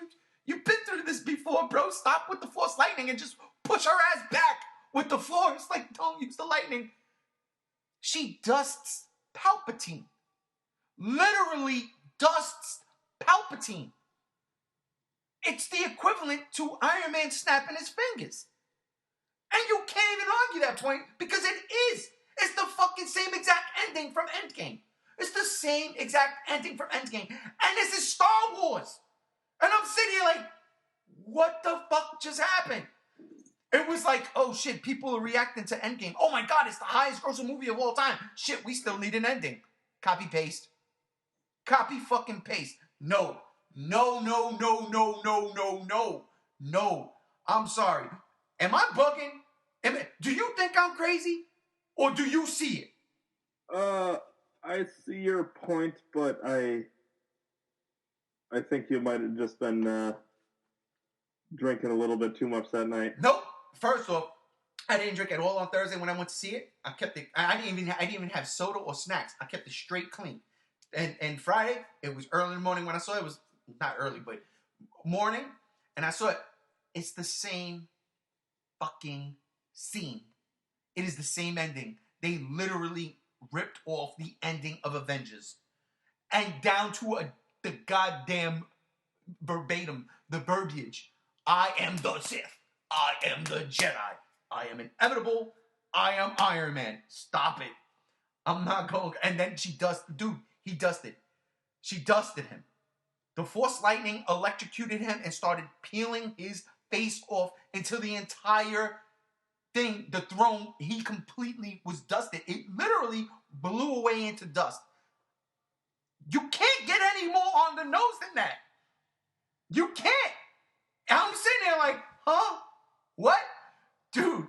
you've been through this before, bro. Stop with the Force lightning and just push her ass back with the Force. Like, don't use the lightning. She dusts Palpatine. Literally dusts Palpatine. It's the equivalent to Iron Man snapping his fingers. And you can't even argue that point because it is. It's the fucking same exact ending from Endgame. It's the same exact ending from Endgame. And this is Star Wars. And I'm sitting here like, what the fuck just happened? It was like, oh shit, people are reacting to Endgame. Oh my God, it's the highest grossing movie of all time. Shit, we still need an ending. Copy paste. Copy fucking paste. No. No. I'm sorry. Am I bugging? Do you think I'm crazy? Or do you see it? I see your point, but I think you might have just been drinking a little bit too much that night. Nope. First off, I didn't drink at all on Thursday when I went to see it. I kept it. I didn't even have soda or snacks. I kept it straight clean. And Friday, it was early in the morning when I saw it. It was not early, but morning, and I saw it. It's the same fucking scene. It is the same ending. They literally ripped off the ending of Avengers. And down to the goddamn verbatim, the verbiage. I am the Sith. I am the Jedi. I am inevitable. I am Iron Man. Stop it. I'm not going. And then she dusted. Dude, he dusted. She dusted him. The Force lightning electrocuted him and started peeling his face off until the entire thing, the throne, he completely was dusted. It literally blew away into dust. You can't get any more on the nose than that. You can't. And I'm sitting there like, huh? What? Dude,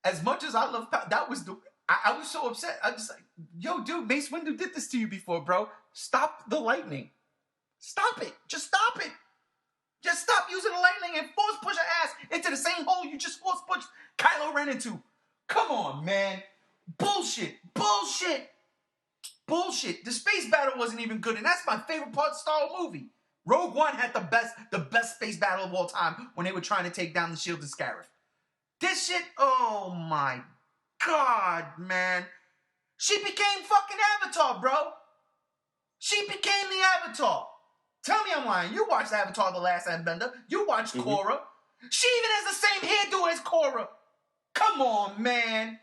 as much as I love, that was the, I was so upset. I was like, yo, dude, Mace Windu did this to you before, bro. Stop the lightning. Stop it. Just stop it. Just stop using the lightning and force push her ass into the same hole you just force pushed Kylo Ren into. Come on, man. Bullshit. Bullshit. Bullshit. The space battle wasn't even good, and that's my favorite part of Star Wars movie. Rogue One had the best space battle of all time when they were trying to take down the shield of Scarif. This shit, oh my God, man. She became fucking Avatar, bro. She became the Avatar. Tell me I'm lying. You watched Avatar The Last Airbender. You watched Korra. She even has the same hairdo as Korra. Come on, man.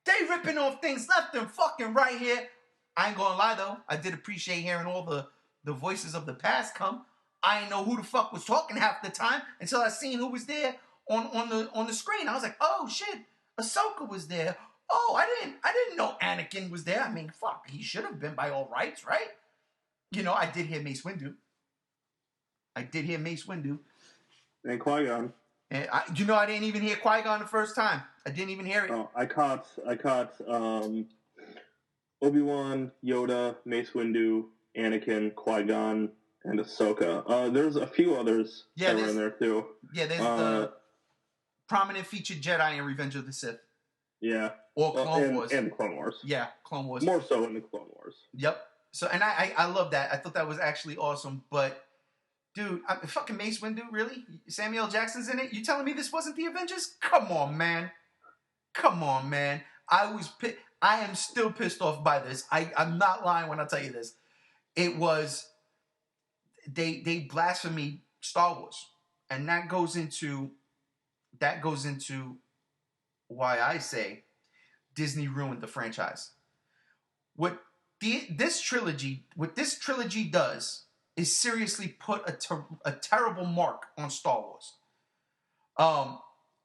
They ripping off things left and fucking right here. I ain't gonna lie, though. I did appreciate hearing all the voices of the past come. I didn't know who the fuck was talking half the time until I seen who was there on the screen. I was like, oh, shit. Ahsoka was there. Oh, I didn't know Anakin was there. I mean, fuck. He should have been by all rights, right? You know, I did hear Mace Windu. And Qui-Gon. And I didn't even hear Qui-Gon the first time. I didn't even hear it. Oh, I caught Obi-Wan, Yoda, Mace Windu, Anakin, Qui-Gon, and Ahsoka. There's a few others that were in there too. Yeah, there's the prominent featured Jedi in Revenge of the Sith. Yeah. Or Clone Wars. And the Clone Wars. Yeah, Clone Wars. More so in the Clone Wars. Yep. So, and I love that. I thought that was actually awesome. But, dude, fucking Mace Windu, really? Samuel L. Jackson's in it? You telling me this wasn't the Avengers? Come on, man. I am still pissed off by this. I'm not lying when I tell you this. It was, they blasphemy Star Wars. And that goes into why I say Disney ruined the franchise. What this trilogy does is seriously put a terrible mark on Star Wars.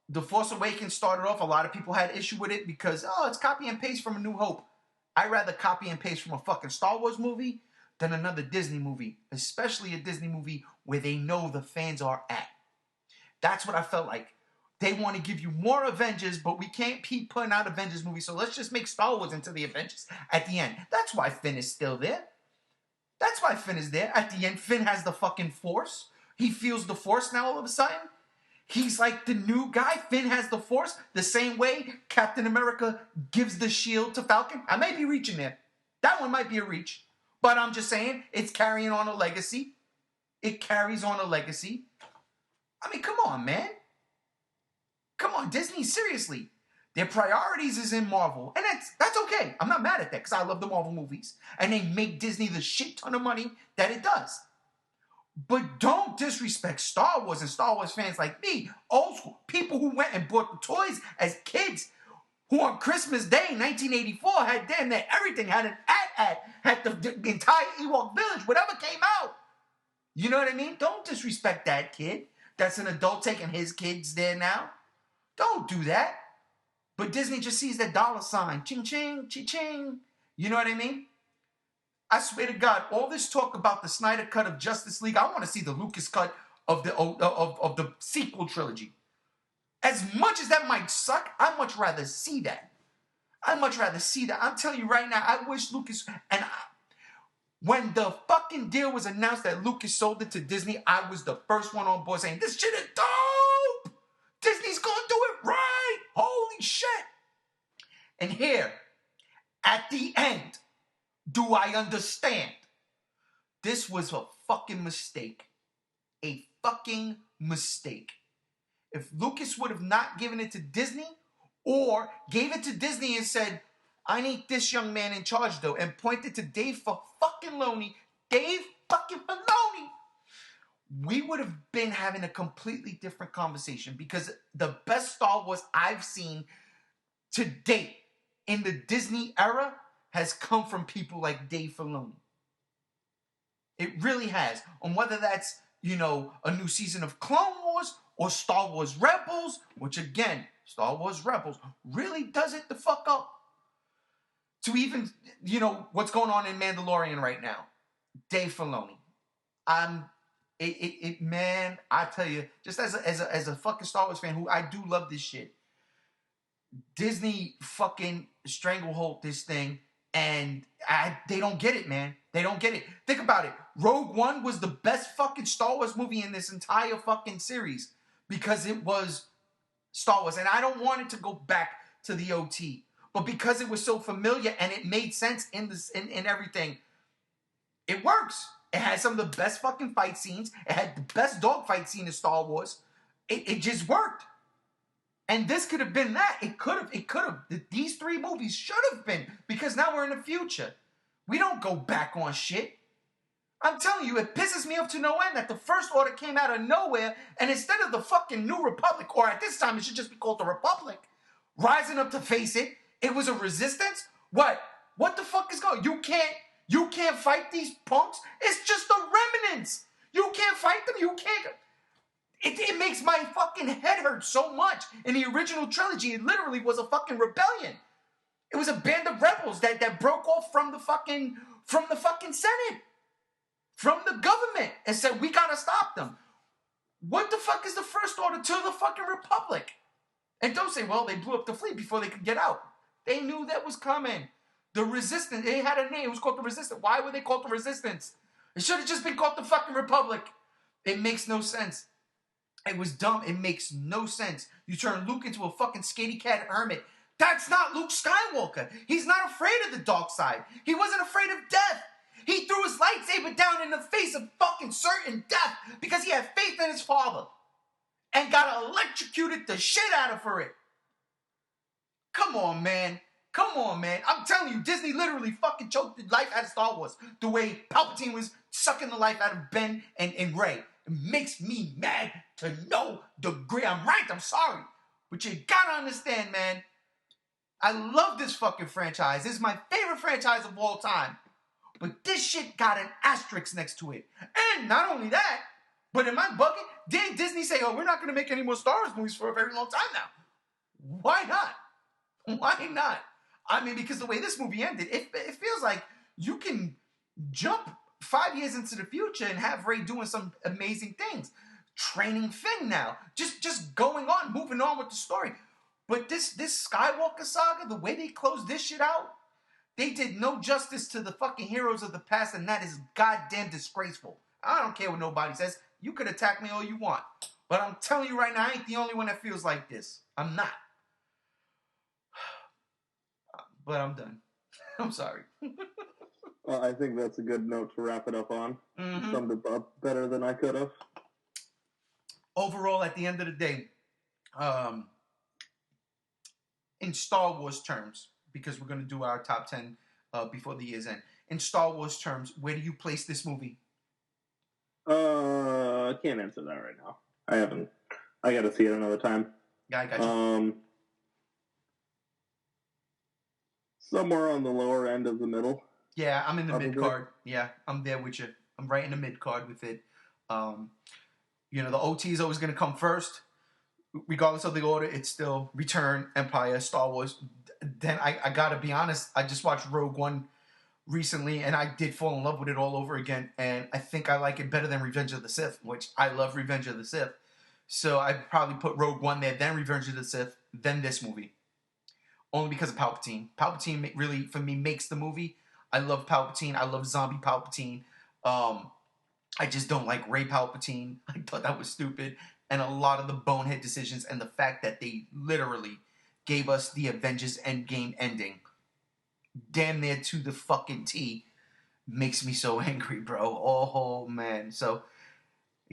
The Force Awakens started off, a lot of people had issue with it because, it's copy and paste from A New Hope. I'd rather copy and paste from a fucking Star Wars movie than another Disney movie, especially a Disney movie where they know the fans are at. That's what I felt like. They want to give you more Avengers, but we can't keep putting out Avengers movies, so let's just make Star Wars into the Avengers at the end. That's why Finn is still there. That's why Finn is there. At the end, Finn has the fucking Force. He feels the Force now all of a sudden. He's like the new guy. Finn has the Force the same way Captain America gives the shield to Falcon. I may be reaching there. That one might be a reach. But I'm just saying, it's carrying on a legacy. It carries on a legacy. I mean, come on, man. Come on, Disney, seriously. Their priorities is in Marvel. And that's okay. I'm not mad at that because I love the Marvel movies. And they make Disney the shit ton of money that it does. But don't disrespect Star Wars and Star Wars fans like me. Old school people who went and bought the toys as kids, who on Christmas Day 1984 had damn near everything, had an ad, had the entire Ewok village, whatever came out. You know what I mean? Don't disrespect that kid. That's an adult taking his kids there now. Don't do that. But Disney just sees that dollar sign. Ching, ching, ching, ching. You know what I mean? I swear to God, all this talk about the Snyder cut of Justice League, I want to see the Lucas cut of the sequel trilogy. As much as that might suck, I'd much rather see that. I'm telling you right now, I wish Lucas... when the fucking deal was announced that Lucas sold it to Disney, I was the first one on board saying, this shit is dope! Disney's gonna do it right! Holy shit! And here, at the end, do I understand? This was a fucking mistake. A fucking mistake. If Lucas would have not given it to Disney, or gave it to Disney and said, I need this young man in charge, though, and pointed to Dave Filoni, we would have been having a completely different conversation, because the best Star Wars I've seen to date in the Disney era has come from people like Dave Filoni. It really has. And whether that's, a new season of Clone Wars or Star Wars Rebels, which again, Star Wars Rebels really does it the fuck up. To even, what's going on in Mandalorian right now. Dave Filoni. Man, I tell you, just as a fucking Star Wars fan who I do love this shit, Disney fucking stranglehold this thing, and they don't get it, man. They don't get it. Think about it. Rogue One was the best fucking Star Wars movie in this entire fucking series because it was Star Wars, and I don't want it to go back to the OT, but because it was so familiar and it made sense in everything, it works. It had some of the best fucking fight scenes. It had the best dogfight scene in Star Wars. It just worked. And this could have been that. It could have. These three movies should have been, because now we're in the future. We don't go back on shit. I'm telling you, it pisses me off to no end that the First Order came out of nowhere, and instead of the fucking New Republic, or at this time it should just be called the Republic, rising up to face it, it was a resistance? What? What the fuck is going on? You can't fight these punks? It's just the remnants. You can't fight them. You can't. It makes my fucking head hurt so much. In the original trilogy, it literally was a fucking rebellion. It was a band of rebels that broke off from the fucking Senate, from the government, and said, we gotta stop them. What the fuck is the First Order to the fucking Republic? And don't say, well, they blew up the fleet before they could get out. They knew that was coming. The Resistance, they had a name. It was called the Resistance. Why were they called the Resistance? It should have just been called the fucking Republic. It makes no sense. It was dumb. It makes no sense. You turn Luke into a fucking scaredy cat hermit. That's not Luke Skywalker. He's not afraid of the dark side. He wasn't afraid of death. He threw his lightsaber down in the face of fucking certain death because he had faith in his father and got electrocuted the shit out of for it. Come on, man. Come on, man. I'm telling you, Disney literally fucking choked the life out of Star Wars the way Palpatine was sucking the life out of Ben and Rey. It makes me mad to no degree. I'm right, I'm sorry. But you gotta understand, man. I love this fucking franchise. This is my favorite franchise of all time. But this shit got an asterisk next to it. And not only that, but in my bucket, didn't Disney say, oh, we're not gonna make any more Star Wars movies for a very long time now? Why not? Why not? I mean, because the way this movie ended, it feels like you can jump 5 years into the future and have Rey doing some amazing things. Training Finn now. Just going on, moving on with the story. But this Skywalker saga, the way they closed this shit out, they did no justice to the fucking heroes of the past, and that is goddamn disgraceful. I don't care what nobody says. You could attack me all you want. But I'm telling you right now, I ain't the only one that feels like this. I'm not. But I'm done. I'm sorry. Well, I think that's a good note to wrap it up on. Mm-hmm. Summed it up better than I could have. Overall, at the end of the day, in Star Wars terms, because we're going to do our top 10 before the year's end. In Star Wars terms, where do you place this movie? I can't answer that right now. I haven't. I got to see it another time. Yeah, I got you. Somewhere on the lower end of the middle. Yeah, I'm in the mid card. Yeah, I'm there with you. I'm right in the mid card with it. The OT is always going to come first. Regardless of the order, it's still Return, Empire, Star Wars. Then I got to be honest, I just watched Rogue One recently, and I did fall in love with it all over again. And I think I like it better than Revenge of the Sith, which I love Revenge of the Sith. So I'd probably put Rogue One there, then Revenge of the Sith, then this movie. Only because of Palpatine. Palpatine really, for me, makes the movie. I love Palpatine. I love zombie Palpatine. I just don't like Rey Palpatine. I thought that was stupid. And a lot of the bonehead decisions and the fact that they literally gave us the Avengers Endgame ending damn near to the fucking T makes me so angry, bro. Oh, man. So,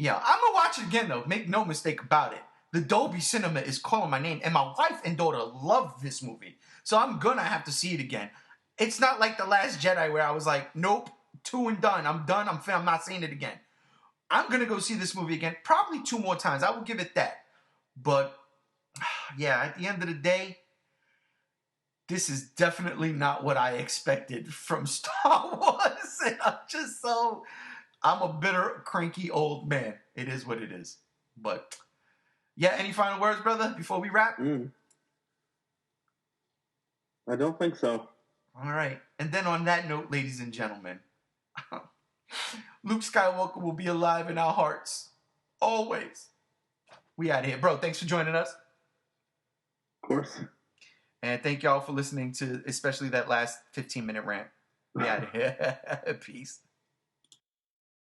Yeah, I'm gonna watch it again though. Make no mistake about it. The Dolby Cinema is calling my name, and my wife and daughter love this movie, so I'm gonna have to see it again. It's not like The Last Jedi where I was like, nope, 2 and done. I'm done. I'm not seeing it again. I'm gonna go see this movie again, probably 2 more times. I will give it that. But yeah, at the end of the day, this is definitely not what I expected from Star Wars. And I'm a bitter, cranky old man. It is what it is. But yeah, any final words, brother, before we wrap? I don't think so. All right. And then on that note, ladies and gentlemen, Luke Skywalker will be alive in our hearts. Always. We out of here. Bro, thanks for joining us. Of course. And thank y'all for listening to especially that last 15-minute rant. We out of here. Peace.